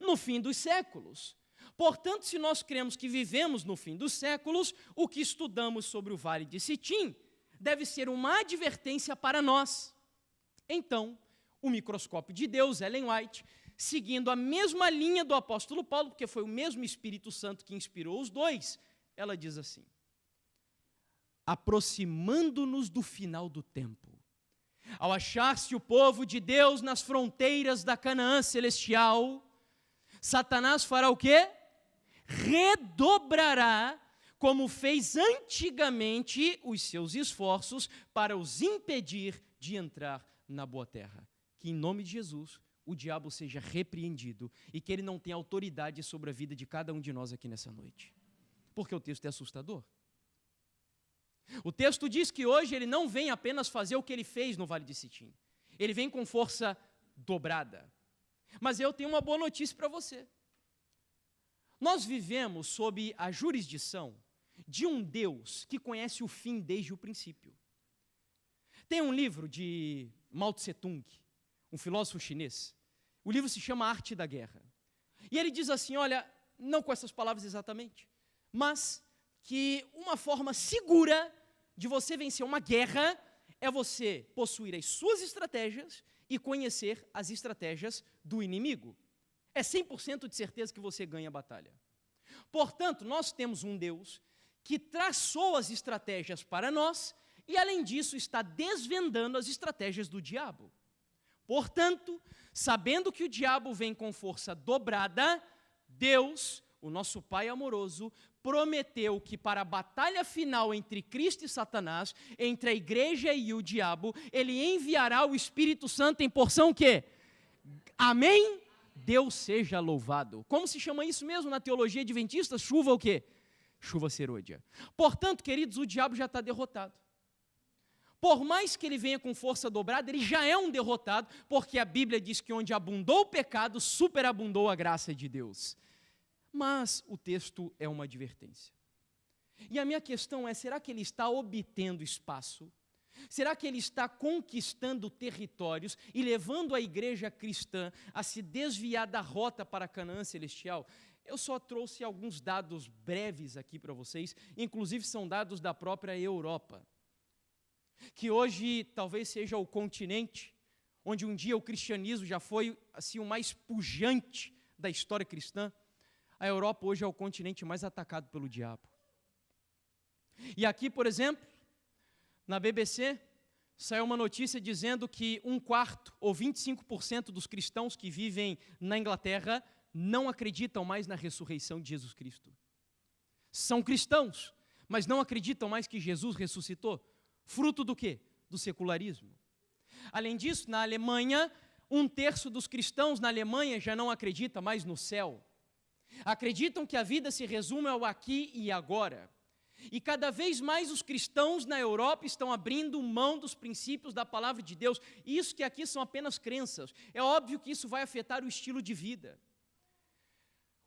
No fim dos séculos. Portanto, se nós cremos que vivemos no fim dos séculos, o que estudamos sobre o Vale de Sitim deve ser uma advertência para nós. Então, o microscópio de Deus, Ellen White, seguindo a mesma linha do apóstolo Paulo, porque foi o mesmo Espírito Santo que inspirou os dois, ela diz assim: aproximando-nos do final do tempo, ao achar-se o povo de Deus nas fronteiras da Canaã celestial, Satanás fará o quê? Redobrará, como fez antigamente, os seus esforços para os impedir de entrar na boa terra. Que em nome de Jesus o diabo seja repreendido e que ele não tenha autoridade sobre a vida de cada um de nós aqui nessa noite. Porque o texto é assustador. O texto diz que hoje ele não vem apenas fazer o que ele fez no Vale de Sitim. Ele vem com força dobrada. Mas eu tenho uma boa notícia para você. Nós vivemos sob a jurisdição de um Deus que conhece o fim desde o princípio. Tem um livro de Mao Tse-tung, um filósofo chinês. O livro se chama Arte da Guerra. E ele diz assim, olha, não com essas palavras exatamente, mas que uma forma segura de você vencer uma guerra é você possuir as suas estratégias e conhecer as estratégias do inimigo. É 100% de certeza que você ganha a batalha. Portanto, nós temos um Deus que traçou as estratégias para nós e, além disso, está desvendando as estratégias do diabo. Portanto, sabendo que o diabo vem com força dobrada, Deus, o nosso Pai amoroso, prometeu que para a batalha final entre Cristo e Satanás, entre a igreja e o diabo, ele enviará o Espírito Santo em porção quê? Amém? Deus seja louvado. Como se chama isso mesmo na teologia adventista? Chuva o quê? Chuva serôdia. Portanto, queridos, o diabo já está derrotado. Por mais que ele venha com força dobrada, ele já é um derrotado, porque a Bíblia diz que onde abundou o pecado, superabundou a graça de Deus. Mas o texto é uma advertência. E a minha questão é, será que ele está obtendo espaço Será que ele está conquistando territórios e levando a igreja cristã a se desviar da rota para a Canaã celestial? Eu só trouxe alguns dados breves aqui para vocês, inclusive são dados da própria Europa, que hoje talvez seja o continente onde um dia o cristianismo já foi assim, o mais pujante da história cristã. A Europa hoje é o continente mais atacado pelo diabo. E aqui, por exemplo, na BBC, saiu uma notícia dizendo que 1/4 ou 25% dos cristãos que vivem na Inglaterra não acreditam mais na ressurreição de Jesus Cristo. São cristãos, mas não acreditam mais que Jesus ressuscitou. Fruto do quê? Do secularismo. Além disso, na Alemanha, 1/3 dos cristãos na Alemanha já não acredita mais no céu. Acreditam que a vida se resume ao aqui e agora. E cada vez mais os cristãos na Europa estão abrindo mão dos princípios da palavra de Deus. Isso que aqui são apenas crenças. É óbvio que isso vai afetar o estilo de vida.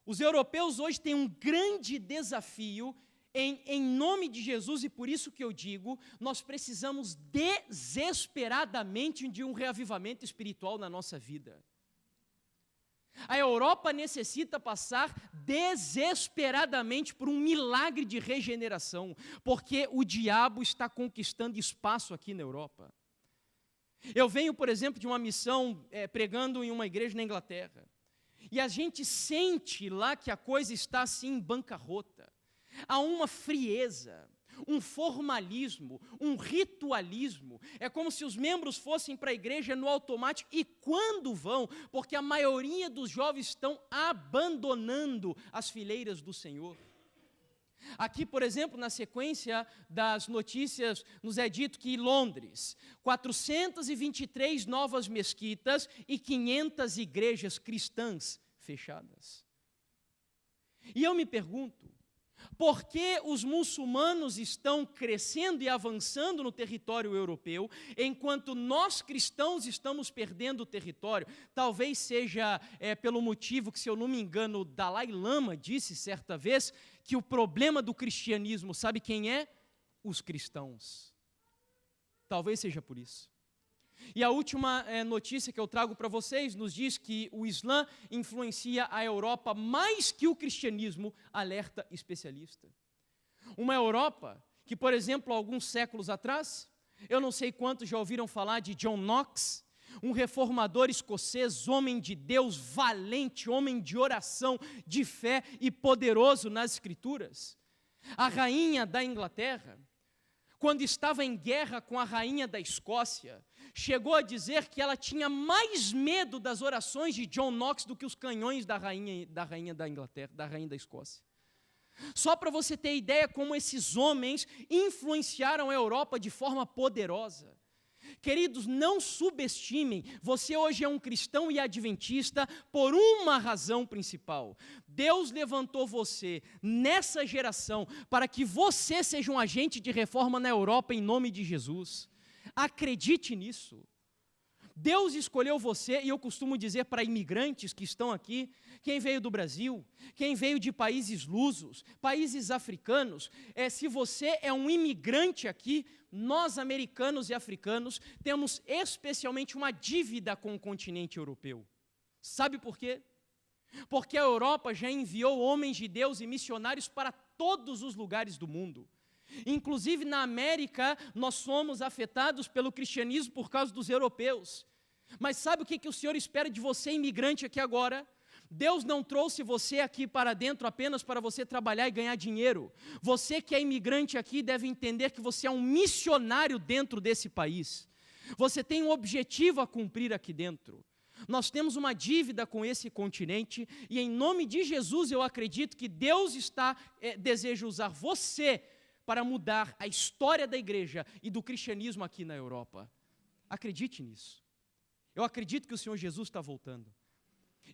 Os europeus hoje têm um grande desafio em nome de Jesus, e por isso que eu digo, nós precisamos desesperadamente de um reavivamento espiritual na nossa vida. A Europa necessita passar desesperadamente por um milagre de regeneração, porque o diabo está conquistando espaço aqui na Europa. Eu venho, por exemplo, de uma missão pregando em uma igreja na Inglaterra, e a gente sente lá que a coisa está assim em bancarrota. Há uma frieza, um formalismo, um ritualismo. É como se os membros fossem para a igreja no automático, e quando vão, porque a maioria dos jovens estão abandonando as fileiras do Senhor. Aqui, por exemplo, na sequência das notícias, nos é dito que em Londres, 423 novas mesquitas e 500 igrejas cristãs fechadas. E eu me pergunto, por que os muçulmanos estão crescendo e avançando no território europeu, enquanto nós cristãos estamos perdendo o território? Talvez seja pelo motivo que, se eu não me engano, o Dalai Lama disse certa vez, que o problema do cristianismo, sabe quem é? Os cristãos. Talvez seja por isso. E a última notícia que eu trago para vocês nos diz que o Islã influencia a Europa mais que o cristianismo, alerta especialista. Uma Europa que, por exemplo, alguns séculos atrás, eu não sei quantos já ouviram falar de John Knox, um reformador escocês, homem de Deus, valente, homem de oração, de fé e poderoso nas Escrituras. A rainha da Inglaterra, quando estava em guerra com a rainha da Escócia, chegou a dizer que ela tinha mais medo das orações de John Knox do que os canhões da rainha da Inglaterra, da rainha da Escócia. Só para você ter ideia como esses homens influenciaram a Europa de forma poderosa. Queridos, não subestimem, você hoje é um cristão e adventista por uma razão principal. Deus levantou você nessa geração para que você seja um agente de reforma na Europa em nome de Jesus. Acredite nisso. Deus escolheu você, e eu costumo dizer para imigrantes que estão aqui, quem veio do Brasil, quem veio de países lusos, países africanos, se você é um imigrante aqui, nós americanos e africanos temos especialmente uma dívida com o continente europeu. Sabe por quê? Porque a Europa já enviou homens de Deus e missionários para todos os lugares do mundo. Inclusive na América, nós somos afetados pelo cristianismo por causa dos europeus. Mas sabe o que o Senhor espera de você, imigrante, aqui agora? Deus não trouxe você aqui para dentro apenas para você trabalhar e ganhar dinheiro. Você que é imigrante aqui deve entender que você é um missionário dentro desse país. Você tem um objetivo a cumprir aqui dentro. Nós temos uma dívida com esse continente e, em nome de Jesus, eu acredito que Deus deseja usar você para mudar a história da igreja e do cristianismo aqui na Europa. Acredite nisso. Eu acredito que o Senhor Jesus está voltando.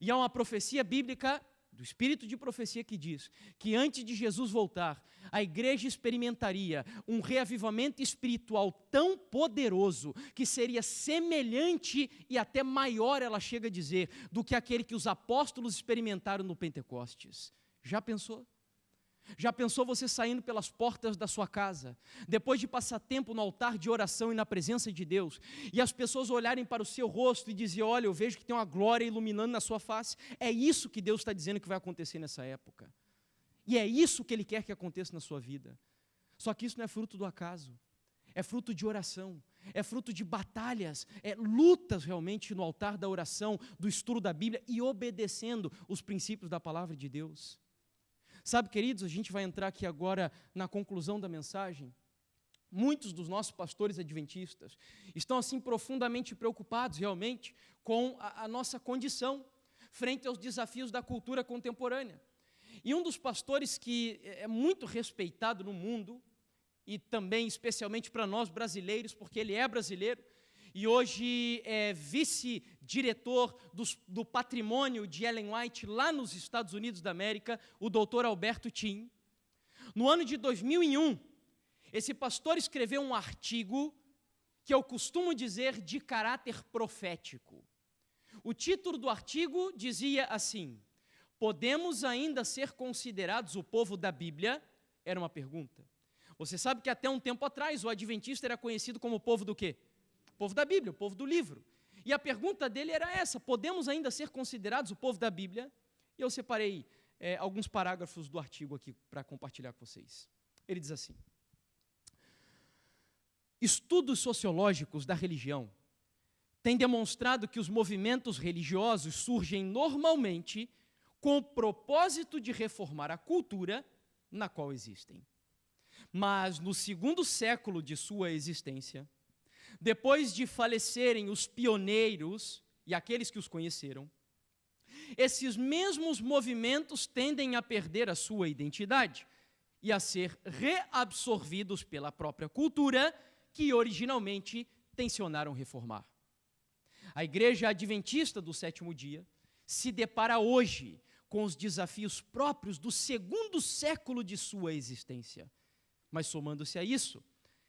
E há uma profecia bíblica, do espírito de profecia, que diz que antes de Jesus voltar, a igreja experimentaria um reavivamento espiritual tão poderoso que seria semelhante e até maior, ela chega a dizer, do que aquele que os apóstolos experimentaram no Pentecostes. Já pensou? Já pensou você saindo pelas portas da sua casa, depois de passar tempo no altar de oração e na presença de Deus, e as pessoas olharem para o seu rosto e dizer: olha, eu vejo que tem uma glória iluminando na sua face. É isso que Deus está dizendo que vai acontecer nessa época. E é isso que Ele quer que aconteça na sua vida. Só que isso não é fruto do acaso, é fruto de oração, é fruto de batalhas, lutas realmente no altar da oração, do estudo da Bíblia e obedecendo os princípios da palavra de Deus. Sabe, queridos, a gente vai entrar aqui agora na conclusão da mensagem. Muitos dos nossos pastores adventistas estão assim profundamente preocupados realmente com a nossa condição frente aos desafios da cultura contemporânea. E um dos pastores que é muito respeitado no mundo, e também especialmente para nós brasileiros, porque ele é brasileiro, e hoje é vice-diretor do patrimônio de Ellen White, lá nos Estados Unidos da América, o doutor Alberto Tim. No ano de 2001, esse pastor escreveu um artigo que eu costumo dizer de caráter profético. O título do artigo dizia assim: podemos ainda ser considerados o povo da Bíblia? Era uma pergunta. Você sabe que até um tempo atrás o adventista era conhecido como o povo do quê? O povo da Bíblia, o povo do livro. E a pergunta dele era essa: podemos ainda ser considerados o povo da Bíblia? E eu separei alguns parágrafos do artigo aqui para compartilhar com vocês. Ele diz assim: estudos sociológicos da religião têm demonstrado que os movimentos religiosos surgem normalmente com o propósito de reformar a cultura na qual existem. Mas no segundo século de sua existência, depois de falecerem os pioneiros e aqueles que os conheceram, esses mesmos movimentos tendem a perder a sua identidade e a ser reabsorvidos pela própria cultura que originalmente tensionaram reformar. A Igreja Adventista do Sétimo Dia se depara hoje com os desafios próprios do segundo século de sua existência. Mas somando-se a isso,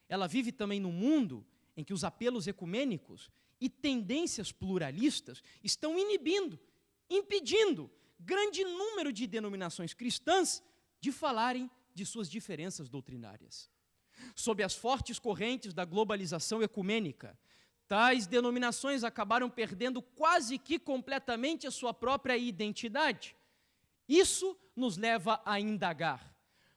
ela vive também num mundo em que os apelos ecumênicos e tendências pluralistas estão impedindo grande número de denominações cristãs de falarem de suas diferenças doutrinárias. Sob as fortes correntes da globalização ecumênica, tais denominações acabaram perdendo quase que completamente a sua própria identidade. Isso nos leva a indagar: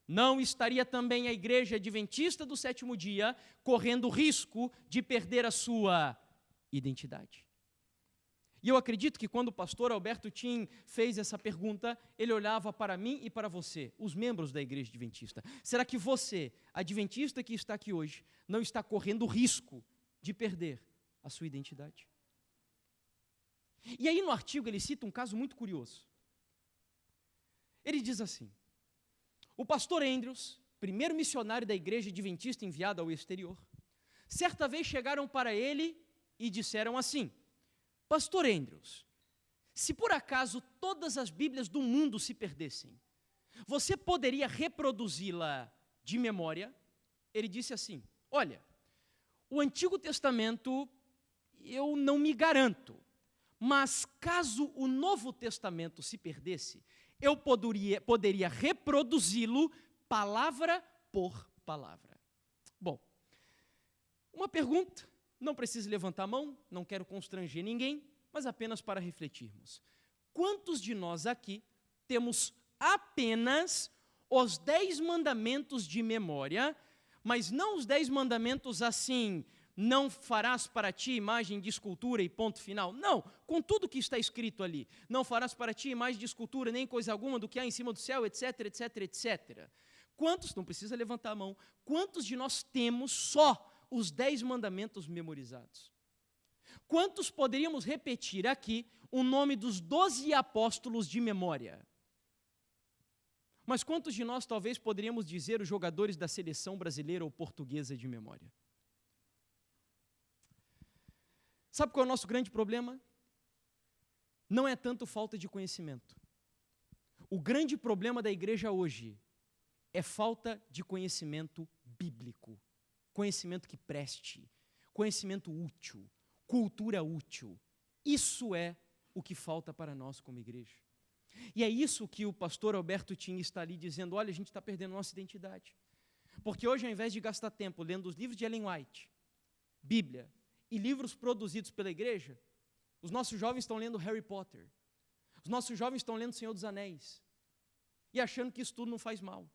não estaria também a Igreja Adventista do Sétimo Dia correndo risco de perder a sua identidade? E eu acredito que quando o pastor Alberto Tim fez essa pergunta, ele olhava para mim e para você, os membros da Igreja Adventista. Será que você, adventista que está aqui hoje, não está correndo risco de perder a sua identidade? E aí no artigo ele cita um caso muito curioso. Ele diz assim: o pastor Andrews, primeiro missionário da Igreja Adventista enviado ao exterior, certa vez chegaram para ele e disseram assim: pastor Andrews, se por acaso todas as Bíblias do mundo se perdessem, você poderia reproduzi-la de memória? Ele disse assim: olha, o Antigo Testamento eu não me garanto, mas caso o Novo Testamento se perdesse, eu poderia reproduzi-lo palavra por palavra. Bom, uma pergunta, não precisa levantar a mão, não quero constranger ninguém, mas apenas para refletirmos. Quantos de nós aqui temos apenas os 10 mandamentos de memória, mas não os 10 mandamentos assim: não farás para ti imagem de escultura e ponto final? Não, com tudo que está escrito ali. Não farás para ti imagem de escultura, nem coisa alguma do que há em cima do céu, etc, etc, etc. Quantos, não precisa levantar a mão, quantos de nós temos só os 10 mandamentos memorizados? Quantos poderíamos repetir aqui o nome dos 12 apóstolos de memória? Mas quantos de nós talvez poderíamos dizer os jogadores da seleção brasileira ou portuguesa de memória? Sabe qual é o nosso grande problema? Não é tanto falta de conhecimento. O grande problema da igreja hoje é falta de conhecimento bíblico, conhecimento que preste, conhecimento útil, cultura útil. Isso é o que falta para nós como igreja. E é isso que o pastor Alberto Tim está ali dizendo, olha, a gente está perdendo nossa identidade. Porque hoje, ao invés de gastar tempo lendo os livros de Ellen White, Bíblia e livros produzidos pela igreja, os nossos jovens estão lendo Harry Potter, os nossos jovens estão lendo Senhor dos Anéis, e achando que isso tudo não faz mal.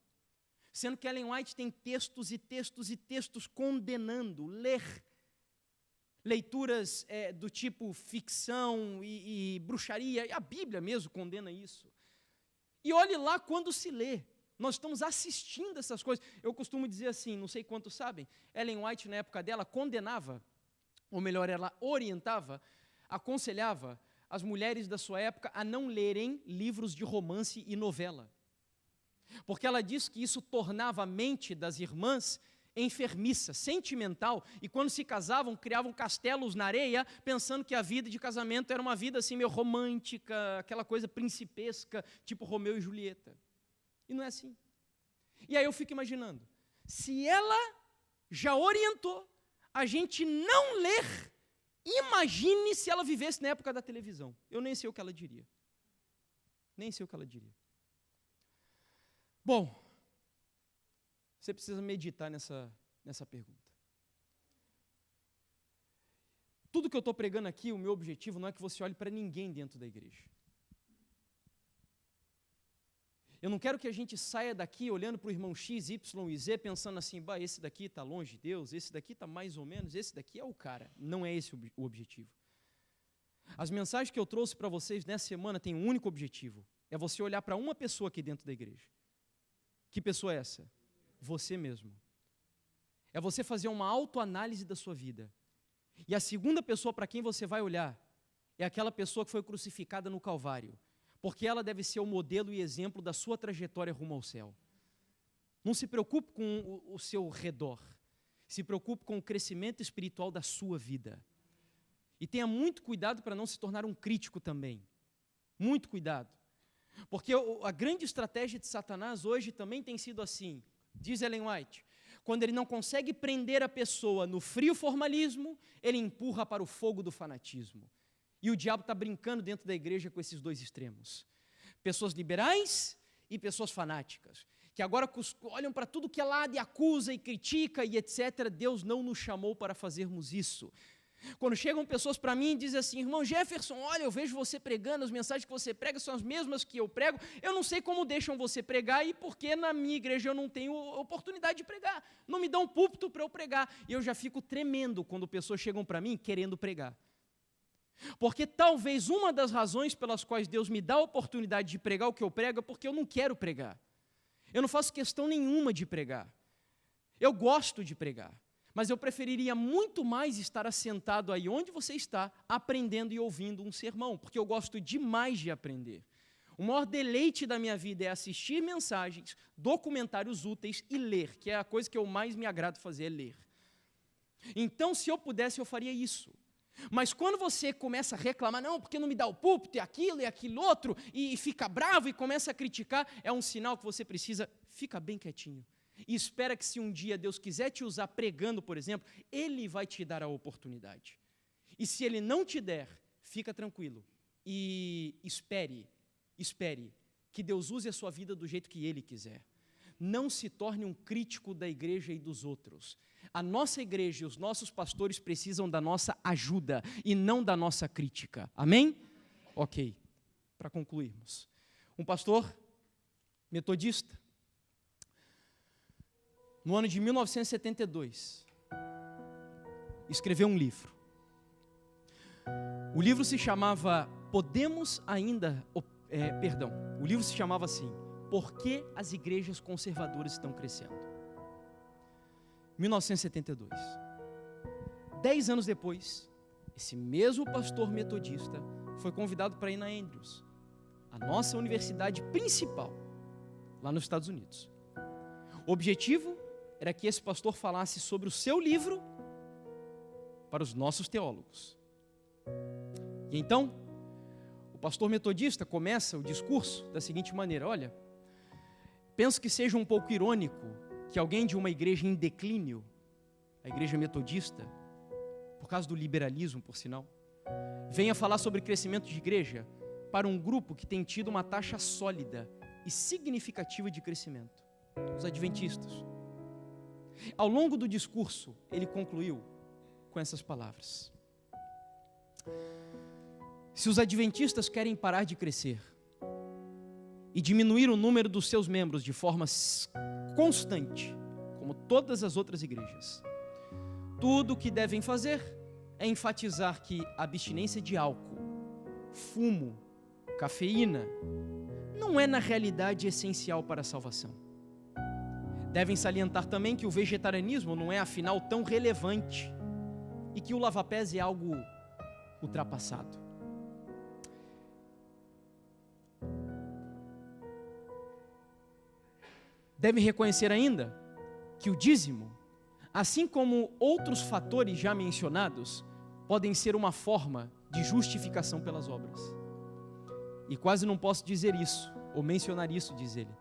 Sendo que Ellen White tem textos e textos e textos condenando, leituras do tipo ficção e bruxaria, e a Bíblia mesmo condena isso. E olhe lá quando se lê, nós estamos assistindo essas coisas. Eu costumo dizer assim, não sei quantos sabem, Ellen White na época dela condenava, ou melhor, ela orientava, aconselhava as mulheres da sua época a não lerem livros de romance e novela. Porque ela diz que isso tornava a mente das irmãs enfermiça, sentimental, e quando se casavam, criavam castelos na areia, pensando que a vida de casamento era uma vida assim meio romântica, aquela coisa principesca, tipo Romeu e Julieta. E não é assim. E aí eu fico imaginando, se ela já orientou a gente não ler, imagine se ela vivesse na época da televisão. Eu nem sei o que ela diria. Nem sei o que ela diria. Bom, você precisa meditar nessa pergunta. Tudo que eu estou pregando aqui, o meu objetivo não é que você olhe para ninguém dentro da igreja. Eu não quero que a gente saia daqui olhando para o irmão X, Y e Z, pensando assim, bah, esse daqui está longe de Deus, esse daqui está mais ou menos, esse daqui é o cara. Não é esse o objetivo. As mensagens que eu trouxe para vocês nessa semana têm um único objetivo, é você olhar para uma pessoa aqui dentro da igreja. Que pessoa é essa? Você mesmo. É você fazer uma autoanálise da sua vida. E a segunda pessoa para quem você vai olhar é aquela pessoa que foi crucificada no Calvário, porque ela deve ser o modelo e exemplo da sua trajetória rumo ao céu. Não se preocupe com o seu redor, se preocupe com o crescimento espiritual da sua vida. E tenha muito cuidado para não se tornar um crítico também. Muito cuidado. Porque a grande estratégia de Satanás hoje também tem sido assim, diz Ellen White, quando ele não consegue prender a pessoa no frio formalismo, ele empurra para o fogo do fanatismo. E o diabo está brincando dentro da igreja com esses dois extremos. Pessoas liberais e pessoas fanáticas, que agora olham para tudo que é lado e acusa e critica e etc. Deus não nos chamou para fazermos isso. Quando chegam pessoas para mim e dizem assim, irmão Jefferson, olha, eu vejo você pregando, as mensagens que você prega são as mesmas que eu prego, eu não sei como deixam você pregar e porque na minha igreja eu não tenho oportunidade de pregar, não me dão um púlpito para eu pregar, e eu já fico tremendo quando pessoas chegam para mim querendo pregar. Porque talvez uma das razões pelas quais Deus me dá a oportunidade de pregar o que eu prego é porque eu não quero pregar. Eu não faço questão nenhuma de pregar. Eu gosto de pregar. Mas eu preferiria muito mais estar assentado aí onde você está, aprendendo e ouvindo um sermão, porque eu gosto demais de aprender. O maior deleite da minha vida é assistir mensagens, documentários úteis e ler, que é a coisa que eu mais me agrado fazer, é ler. Então, se eu pudesse, eu faria isso. Mas quando você começa a reclamar, não, porque não me dá o púlpito, e aquilo outro, e fica bravo e começa a criticar, é um sinal que você precisa, fica bem quietinho. E espera que se um dia Deus quiser te usar pregando, por exemplo, Ele vai te dar a oportunidade. E se Ele não te der, fica tranquilo. E espere que Deus use a sua vida do jeito que Ele quiser. Não se torne um crítico da igreja e dos outros. A nossa igreja e os nossos pastores precisam da nossa ajuda e não da nossa crítica. Amém? Ok, para concluirmos. Um pastor metodista, no ano de 1972, escreveu um livro. O livro se chamava o livro se chamava assim, Por que as igrejas conservadoras estão crescendo? 1972. 10 anos depois, esse mesmo pastor metodista foi convidado para ir na Andrews, a nossa universidade principal, lá nos Estados Unidos. O objetivo era que esse pastor falasse sobre o seu livro para os nossos teólogos. E então, o pastor metodista começa o discurso da seguinte maneira, olha, penso que seja um pouco irônico que alguém de uma igreja em declínio, a igreja metodista, por causa do liberalismo, por sinal, venha falar sobre crescimento de igreja, para um grupo que tem tido uma taxa sólida e significativa de crescimento: os adventistas. Ao longo do discurso, ele concluiu com essas palavras: se os adventistas querem parar de crescer e diminuir o número dos seus membros de forma constante, como todas as outras igrejas, tudo o que devem fazer é enfatizar que a abstinência de álcool, fumo, cafeína, não é na realidade essencial para a salvação. Devem salientar também que o vegetarianismo não é afinal tão relevante e que o lava-pés é algo ultrapassado. Devem reconhecer ainda que o dízimo, assim como outros fatores já mencionados, podem ser uma forma de justificação pelas obras. E quase não posso dizer isso, ou mencionar isso, diz ele,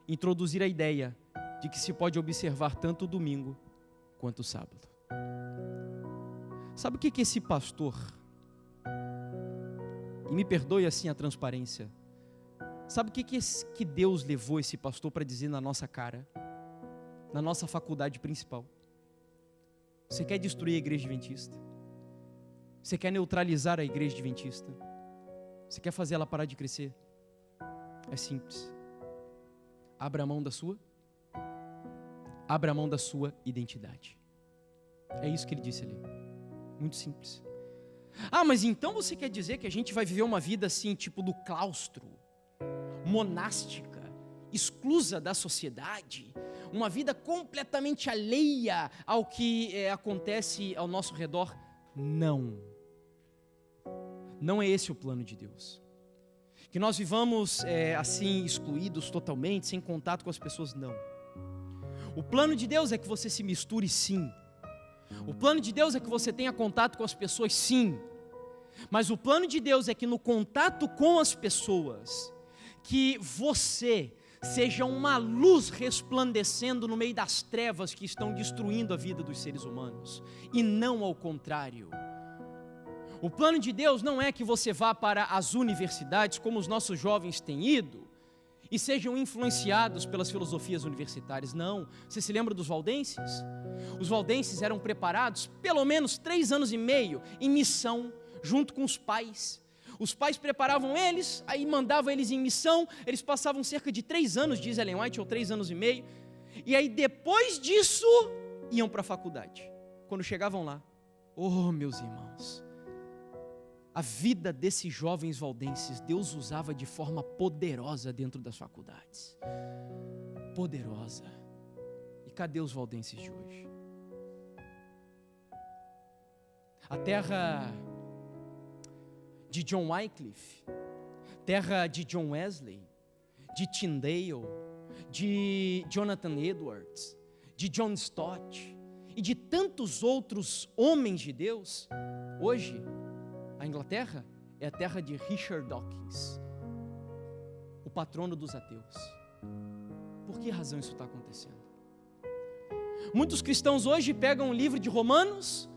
introduzir a ideia de que se pode observar tanto o domingo quanto o sábado. Sabe o que esse pastor, e me perdoe assim a transparência, sabe o que Deus levou esse pastor para dizer na nossa cara, na nossa faculdade principal? Você quer destruir a igreja adventista? Você quer neutralizar a igreja adventista? Você quer fazer ela parar de crescer? É simples. Abra mão da sua identidade. É isso que ele disse ali. Muito simples. Ah, mas então você quer dizer que a gente vai viver uma vida assim, tipo do claustro, monástica, exclusa da sociedade, uma vida completamente alheia ao que acontece ao nosso redor? Não. Não é esse o plano de Deus. Que nós vivamos assim, excluídos totalmente, sem contato com as pessoas, não. O plano de Deus é que você se misture, sim. O plano de Deus é que você tenha contato com as pessoas, sim. Mas o plano de Deus é que no contato com as pessoas, que você seja uma luz resplandecendo no meio das trevas que estão destruindo a vida dos seres humanos, e não ao contrário. O plano de Deus não é que você vá para as universidades, como os nossos jovens têm ido, e sejam influenciados pelas filosofias universitárias. Não. Você se lembra dos valdenses? Os valdenses eram preparados pelo menos 3 anos e meio em missão, junto com os pais. Os pais preparavam eles, aí mandavam eles em missão. Eles passavam cerca de 3 anos, diz Ellen White, ou 3 anos e meio, e aí depois disso iam para a faculdade. Quando chegavam lá, oh meus irmãos, a vida desses jovens valdenses, Deus usava de forma poderosa dentro das faculdades. Poderosa. E cadê os valdenses de hoje? A terra de John Wycliffe, terra de John Wesley, de Tyndale, de Jonathan Edwards, de John Stott e de tantos outros homens de Deus, hoje a Inglaterra é a terra de Richard Dawkins, o patrono dos ateus. Por que razão isso está acontecendo? Muitos cristãos hoje pegam o livro de Romanos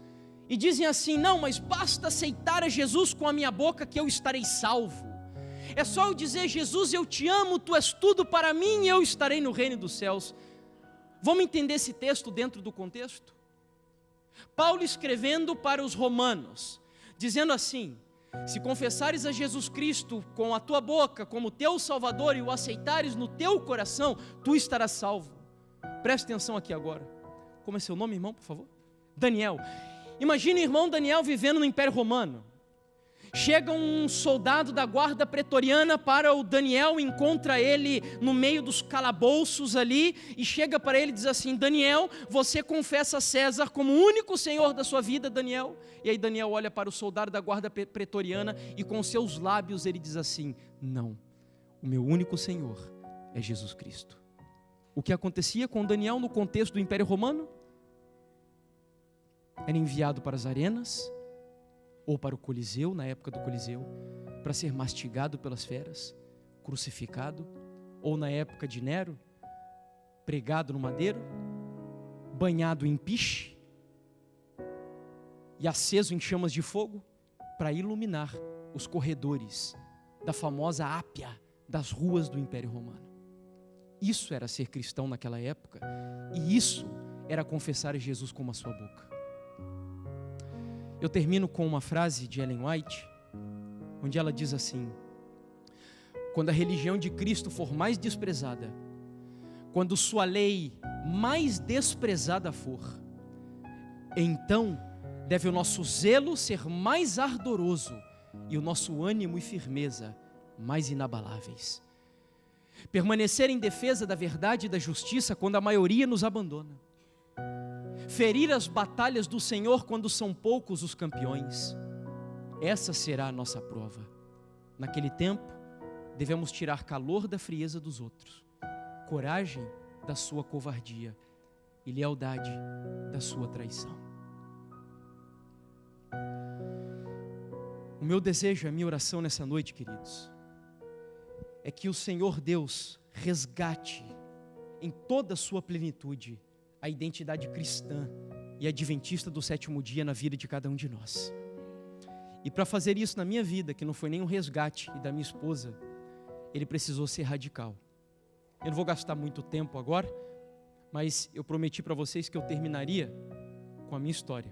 e dizem assim: não, mas basta aceitar a Jesus com a minha boca que eu estarei salvo. É só eu dizer: Jesus, eu te amo, tu és tudo para mim e eu estarei no reino dos céus. Vamos entender esse texto dentro do contexto? Paulo escrevendo para os romanos, dizendo assim: se confessares a Jesus Cristo com a tua boca como teu Salvador e o aceitares no teu coração, tu estarás salvo. Preste atenção aqui agora. Como é seu nome, irmão, por favor? Daniel. Imagina o irmão Daniel vivendo no Império Romano. Chega um soldado da guarda pretoriana para o Daniel, encontra ele no meio dos calabouços ali, e chega para ele e diz assim: Daniel, você confessa a César como o único senhor da sua vida, Daniel? E aí Daniel olha para o soldado da guarda pretoriana e com seus lábios ele diz assim: não, o meu único senhor é Jesus Cristo. O que acontecia com Daniel no contexto do Império Romano? Era enviado para as arenas, ou para o Coliseu, na época do Coliseu, para ser mastigado pelas feras, crucificado, ou na época de Nero, pregado no madeiro, banhado em piche e aceso em chamas de fogo, para iluminar os corredores da famosa Ápia das ruas do Império Romano. Isso era ser cristão naquela época, e isso era confessar Jesus com a sua boca. Eu termino com uma frase de Ellen White, onde ela diz assim: quando a religião de Cristo for mais desprezada, quando sua lei mais desprezada for, então deve o nosso zelo ser mais ardoroso e o nosso ânimo e firmeza mais inabaláveis. Permanecer em defesa da verdade e da justiça quando a maioria nos abandona. Ferir as batalhas do Senhor quando são poucos os campeões. Essa será a nossa prova. Naquele tempo, devemos tirar calor da frieza dos outros, coragem da sua covardia e lealdade da sua traição. O meu desejo, a minha oração nessa noite, queridos, é que o Senhor Deus resgate em toda a sua plenitude a identidade cristã e adventista do sétimo dia na vida de cada um de nós. E para fazer isso na minha vida, que não foi nem um resgate, e da minha esposa, Ele precisou ser radical. Eu não vou gastar muito tempo agora, mas eu prometi para vocês que eu terminaria com a minha história.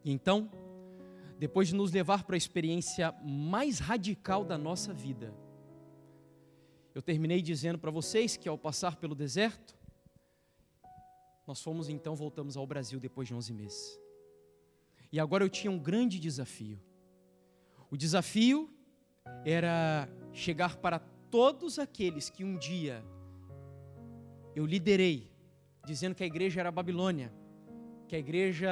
E então, depois de nos levar para a experiência mais radical da nossa vida, eu terminei dizendo para vocês que ao passar pelo deserto, nós voltamos ao Brasil depois de 11 meses. E agora eu tinha um grande desafio. O desafio era chegar para todos aqueles que um dia eu liderei, dizendo que a igreja era Babilônia, que a igreja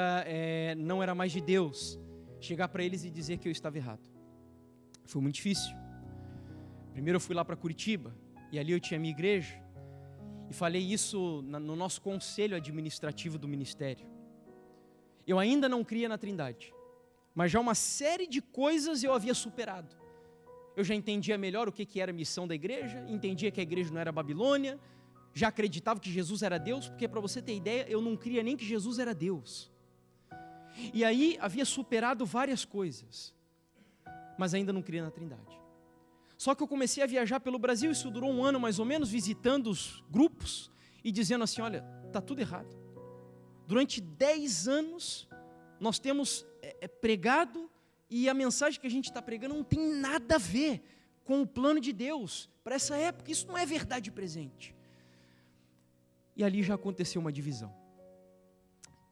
não era mais de Deus, chegar para eles e dizer que eu estava errado. Foi muito difícil. Primeiro eu fui lá para Curitiba, e ali eu tinha a minha igreja, e falei isso no nosso conselho administrativo do ministério. Eu ainda não cria na Trindade, mas já uma série de coisas eu havia superado. Eu já entendia melhor o que era a missão da igreja, entendia que a igreja não era Babilônia, já acreditava que Jesus era Deus, porque para você ter ideia, eu não cria nem que Jesus era Deus. E aí havia superado várias coisas, mas ainda não cria na Trindade. Só que eu comecei a viajar pelo Brasil, isso durou um ano mais ou menos, visitando os grupos e dizendo assim: olha, está tudo errado. Durante 10 anos, nós temos pregado, e a mensagem que a gente está pregando não tem nada a ver com o plano de Deus para essa época. Isso não é verdade presente. E ali já aconteceu uma divisão.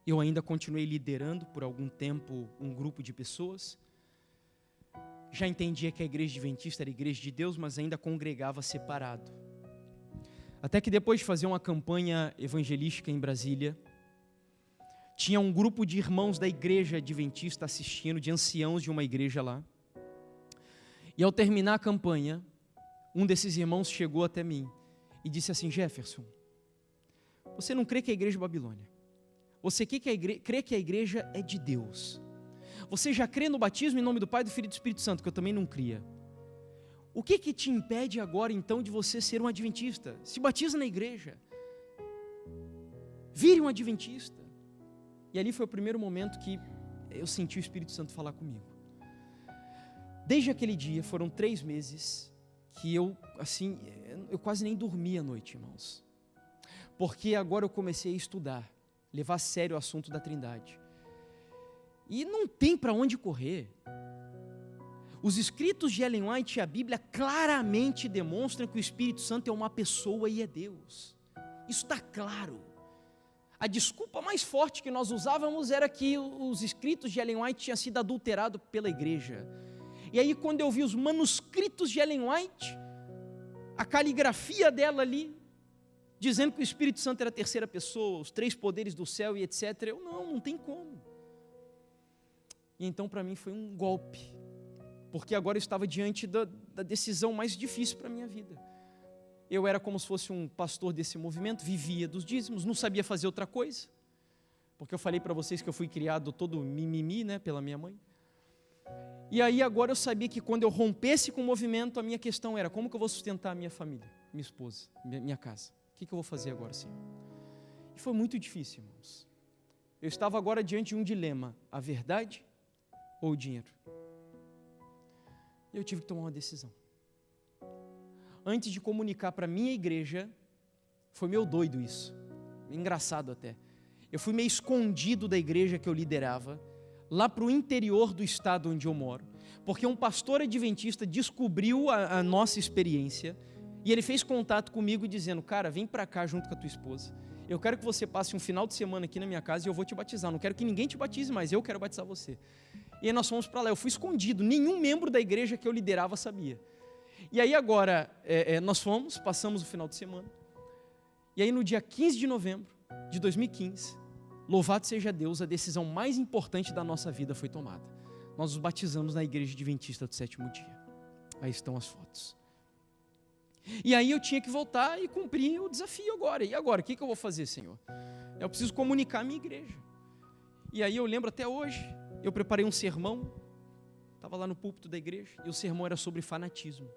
Eu ainda continuei liderando por algum tempo um grupo de pessoas. Já entendia que a igreja adventista era a igreja de Deus, mas ainda congregava separado. Até que depois de fazer uma campanha evangelística em Brasília, tinha um grupo de irmãos da igreja adventista assistindo, de anciãos de uma igreja lá. E ao terminar a campanha, um desses irmãos chegou até mim e disse assim: Jefferson, você não crê que a igreja é Babilônia? Você crê que a igreja é de Deus? Você já crê no batismo em nome do Pai, do Filho e do Espírito Santo, que eu também não cria? O que te impede agora então de você ser um adventista? Se batiza na igreja, vire um adventista. E ali foi o primeiro momento que eu senti o Espírito Santo falar comigo. Desde aquele dia, foram 3 meses que eu quase nem dormi à noite, irmãos. Porque agora eu comecei a estudar, levar a sério o assunto da Trindade. E não tem para onde correr. Os escritos de Ellen White e a Bíblia claramente demonstram que o Espírito Santo é uma pessoa e é Deus. Isso está claro. A desculpa mais forte que nós usávamos era que os escritos de Ellen White tinham sido adulterados pela igreja. E aí quando eu vi os manuscritos de Ellen White, a caligrafia dela ali, dizendo que o Espírito Santo era a terceira pessoa, os 3 poderes do céu e etc. Eu não tem como. E então para mim foi um golpe, porque agora eu estava diante da decisão mais difícil para a minha vida. Eu era como se fosse um pastor desse movimento, vivia dos dízimos, não sabia fazer outra coisa, porque eu falei para vocês que eu fui criado todo mimimi, pela minha mãe. E aí agora eu sabia que quando eu rompesse com o movimento, a minha questão era: como que eu vou sustentar a minha família, minha esposa, minha casa? O que eu vou fazer agora, Senhor? E foi muito difícil, irmãos. Eu estava agora diante de um dilema: a verdade ou o dinheiro? E eu tive que tomar uma decisão. Antes de comunicar para a minha igreja, foi meio doido isso, engraçado até. Eu fui meio escondido da igreja que eu liderava, lá para o interior do estado onde eu moro, porque um pastor adventista descobriu a nossa experiência, e ele fez contato comigo dizendo, cara, vem para cá junto com a tua esposa, eu quero que você passe um final de semana aqui na minha casa e eu vou te batizar, não quero que ninguém te batize mais, eu quero batizar você. E aí nós fomos para lá, eu fui escondido, nenhum membro da igreja que eu liderava sabia. E aí agora, nós passamos o final de semana, e aí no dia 15 de novembro de 2015, louvado seja Deus, a decisão mais importante da nossa vida foi tomada. Nós nos batizamos na igreja adventista do sétimo dia. Aí estão as fotos. E aí eu tinha que voltar e cumprir o desafio agora. E agora, o que eu vou fazer, Senhor? Eu preciso comunicar a minha igreja. E aí eu lembro até hoje, eu preparei um sermão, estava lá no púlpito da igreja, e o sermão era sobre fanatismo.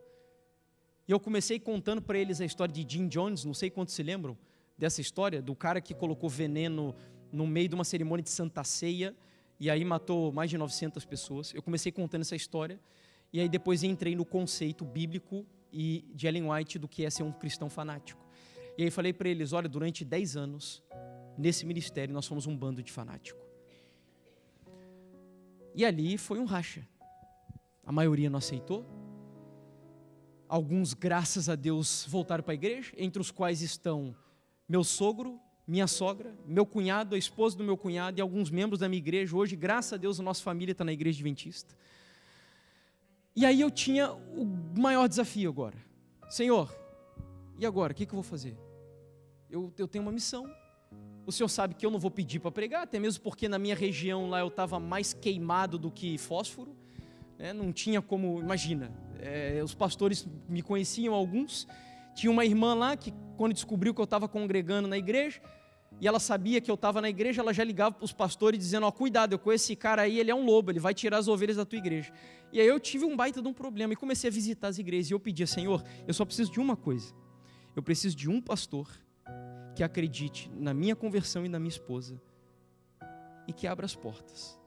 E eu comecei contando para eles a história de Jim Jones, não sei quantos se lembram dessa história, do cara que colocou veneno no meio de uma cerimônia de Santa Ceia, e aí matou mais de 900 pessoas. Eu comecei contando essa história, e aí depois entrei no conceito bíblico e de Ellen White do que é ser um cristão fanático. E aí falei para eles, olha, durante 10 anos, nesse ministério, nós fomos um bando de fanático. E ali foi um racha. A maioria não aceitou. Alguns, graças a Deus, voltaram para a igreja, entre os quais estão meu sogro, minha sogra, meu cunhado, a esposa do meu cunhado e alguns membros da minha igreja. Hoje, graças a Deus, a nossa família está na igreja adventista. E aí eu tinha o maior desafio agora. Senhor, e agora? O que eu vou fazer? Eu tenho uma missão. O Senhor sabe que eu não vou pedir para pregar, até mesmo porque na minha região lá eu estava mais queimado do que fósforo. Não tinha como, imagina, os pastores me conheciam, alguns. Tinha uma irmã lá que, quando descobriu que eu estava congregando na igreja, e ela sabia que eu estava na igreja, ela já ligava para os pastores dizendo, ó, cuidado, eu conheço esse cara aí, ele é um lobo, ele vai tirar as ovelhas da tua igreja. E aí eu tive um baita de um problema, e comecei a visitar as igrejas, e eu pedia, Senhor, eu só preciso de uma coisa, eu preciso de um pastor que acredite na minha conversão e na minha esposa, e que abra as portas,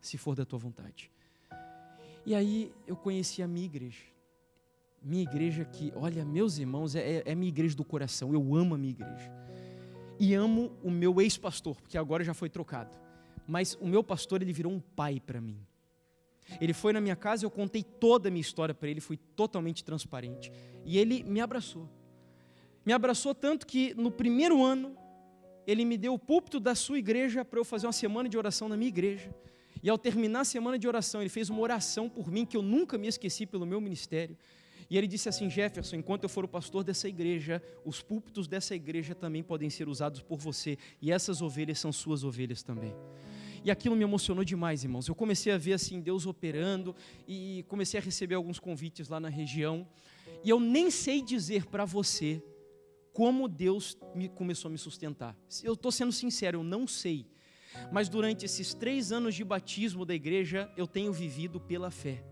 se for da tua vontade. E aí eu conheci a minha igreja que, olha, meus irmãos, é minha igreja do coração, eu amo a minha igreja. E amo o meu ex-pastor, porque agora já foi trocado. Mas o meu pastor, ele virou um pai para mim. Ele foi na minha casa, eu contei toda a minha história para ele, fui totalmente transparente. E ele me abraçou. Me abraçou tanto que no primeiro ano, ele me deu o púlpito da sua igreja para eu fazer uma semana de oração na minha igreja. E ao terminar a semana de oração, ele fez uma oração por mim, que eu nunca me esqueci pelo meu ministério. E ele disse assim, Jefferson, enquanto eu for o pastor dessa igreja, os púlpitos dessa igreja também podem ser usados por você, e essas ovelhas são suas ovelhas também. E aquilo me emocionou demais, irmãos. Eu comecei a ver assim Deus operando, e comecei a receber alguns convites lá na região, e eu nem sei dizer para você como Deus começou a me sustentar. Eu estou sendo sincero, eu não sei, mas durante esses 3 anos de batismo da igreja, eu tenho vivido pela fé.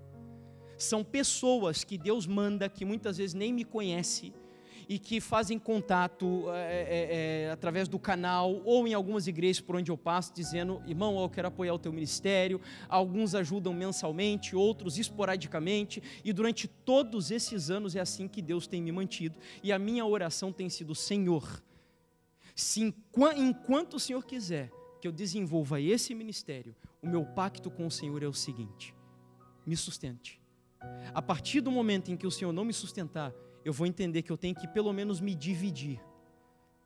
São pessoas que Deus manda, que muitas vezes nem me conhecem, e que fazem contato através do canal, ou em algumas igrejas por onde eu passo, dizendo, irmão, eu quero apoiar o teu ministério. Alguns ajudam mensalmente, outros esporadicamente, e durante todos esses anos é assim que Deus tem me mantido, e a minha oração tem sido, Senhor, enquanto o Senhor quiser que eu desenvolva esse ministério, o meu pacto com o Senhor é o seguinte, me sustente. A partir do momento em que o Senhor não me sustentar, eu vou entender que eu tenho que pelo menos me dividir,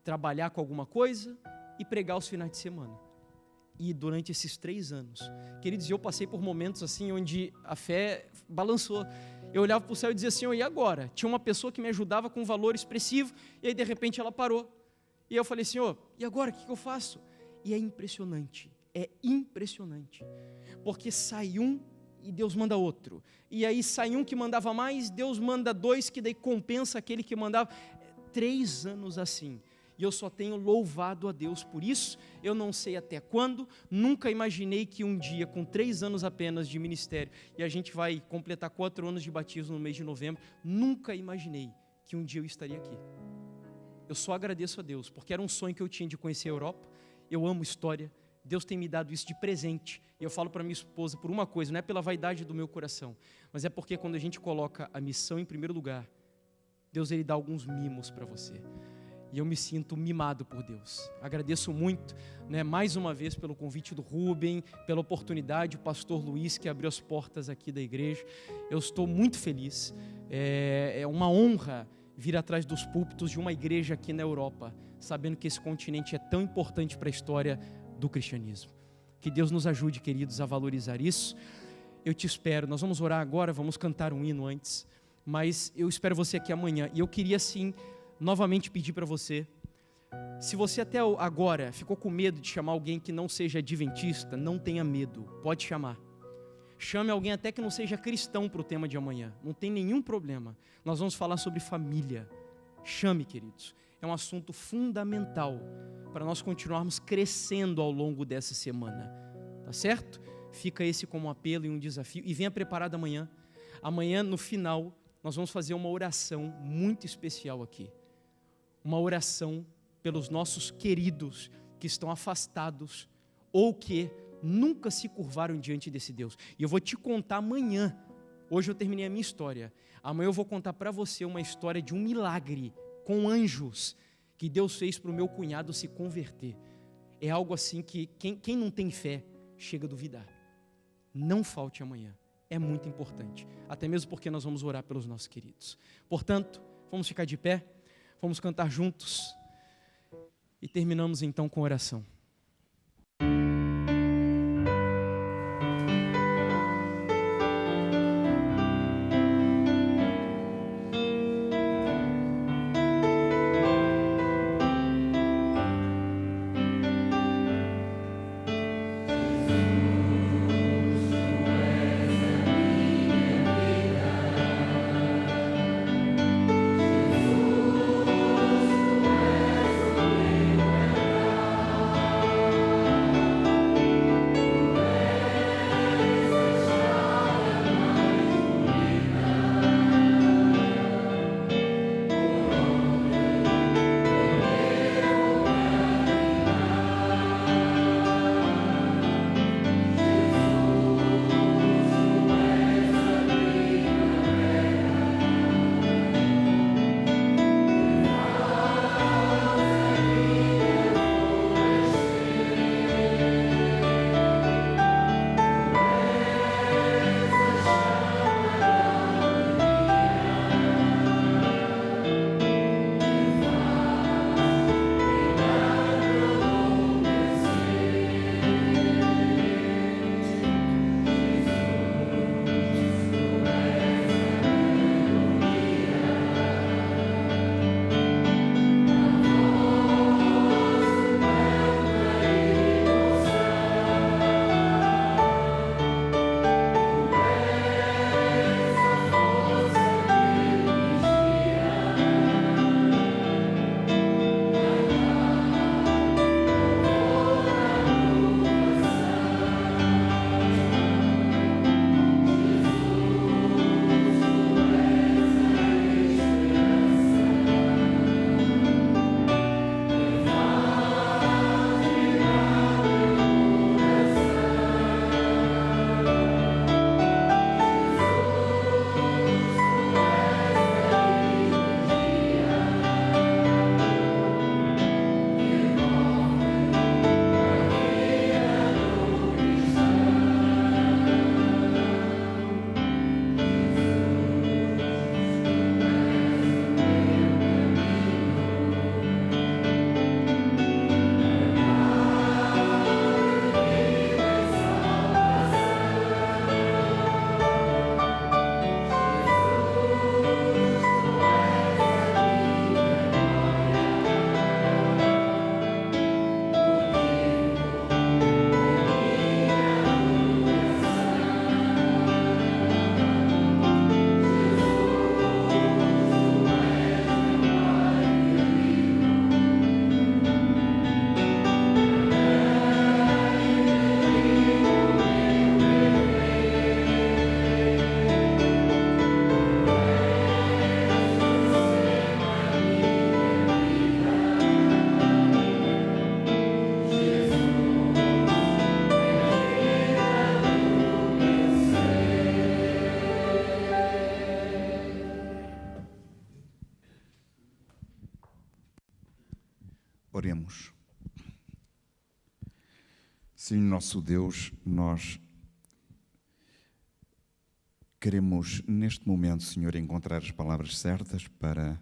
trabalhar com alguma coisa e pregar os finais de semana. E durante esses 3 anos, queridos, eu passei por momentos assim, onde a fé balançou. Eu olhava para o céu e dizia assim, e agora? Tinha uma pessoa que me ajudava com um valor expressivo, e aí de repente ela parou. E eu falei, Senhor, e agora, o que eu faço? E é impressionante, porque sai um e Deus manda outro, e aí sai um que mandava mais, Deus manda 2, que daí compensa aquele que mandava. 3 anos assim, e eu só tenho louvado a Deus por isso. Eu não sei até quando, nunca imaginei que um dia, com 3 anos apenas de ministério, e a gente vai completar 4 anos de batismo no mês de novembro, nunca imaginei que um dia eu estaria aqui. Eu só agradeço a Deus, porque era um sonho que eu tinha de conhecer a Europa. Eu amo história, Deus tem me dado isso de presente. E eu falo para minha esposa por uma coisa, não é pela vaidade do meu coração, mas é porque quando a gente coloca a missão em primeiro lugar, Deus ele dá alguns mimos para você. E eu me sinto mimado por Deus. Agradeço muito, mais uma vez pelo convite do Rubem, pela oportunidade, o pastor Luiz que abriu as portas aqui da igreja. Eu estou muito feliz. É uma honra vir atrás dos púlpitos de uma igreja aqui na Europa, sabendo que esse continente é tão importante para a história do cristianismo. Que Deus nos ajude, queridos, a valorizar isso. Eu te espero. Nós vamos orar agora, vamos cantar um hino antes, mas eu espero você aqui amanhã. E eu queria sim novamente pedir para você, se você até agora ficou com medo de chamar alguém que não seja adventista, não tenha medo, pode chamar. Chame alguém até que não seja cristão para o tema de amanhã, não tem nenhum problema. Nós vamos falar sobre família. Chame, queridos, é um assunto fundamental para nós continuarmos crescendo ao longo dessa semana, tá certo? Fica esse como um apelo e um desafio, e venha preparado amanhã. Amanhã, no final, nós vamos fazer uma oração muito especial aqui. Uma oração pelos nossos queridos que estão afastados ou que nunca se curvaram diante desse Deus. E eu vou te contar amanhã. Hoje eu terminei a minha história. Amanhã eu vou contar para você uma história de um milagre com anjos que Deus fez para o meu cunhado se converter. É algo assim que quem não tem fé chega a duvidar. Não falte amanhã. É muito importante. Até mesmo porque nós vamos orar pelos nossos queridos. Portanto, vamos ficar de pé. Vamos cantar juntos e terminamos então com oração. Oremos. Senhor nosso Deus, nós queremos neste momento, Senhor, encontrar as palavras certas para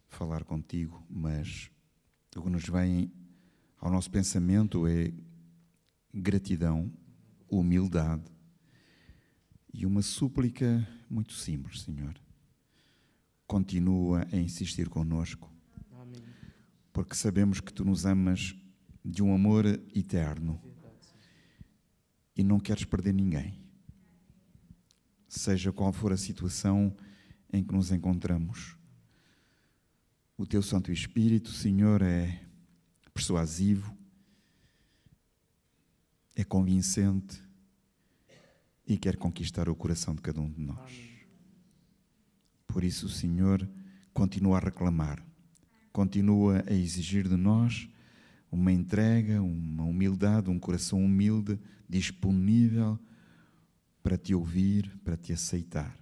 falar contigo, mas o que nos vem ao nosso pensamento é gratidão, humildade e uma súplica muito simples, Senhor. Continua a insistir connosco, Amém. porque sabemos que Tu nos amas de um amor eterno e não queres perder ninguém. Seja qual for a situação em que nos encontramos, o Teu Santo Espírito, Senhor, é persuasivo, é convincente e quer conquistar o coração de cada um de nós. Amém. Por isso, Senhor, continua a reclamar, continua a exigir de nós uma entrega, uma humildade, um coração humilde, disponível para Te ouvir, para Te aceitar.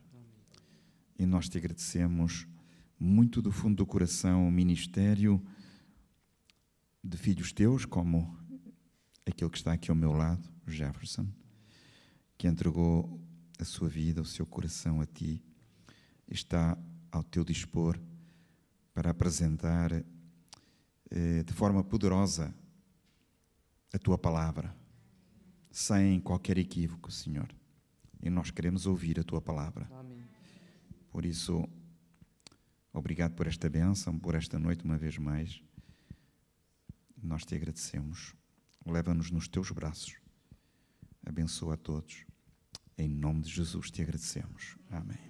E nós Te agradecemos muito do fundo do coração o ministério de filhos Teus, como aquele que está aqui ao meu lado, o Jefferson, que entregou a sua vida, o seu coração a Ti, está ao Teu dispor para apresentar de forma poderosa a Tua palavra, sem qualquer equívoco, Senhor. E nós queremos ouvir a Tua palavra. Amém. Por isso, obrigado por esta bênção, por esta noite uma vez mais. Nós Te agradecemos. Leva-nos nos Teus braços. Abençoa a todos. Em nome de Jesus Te agradecemos. Amém.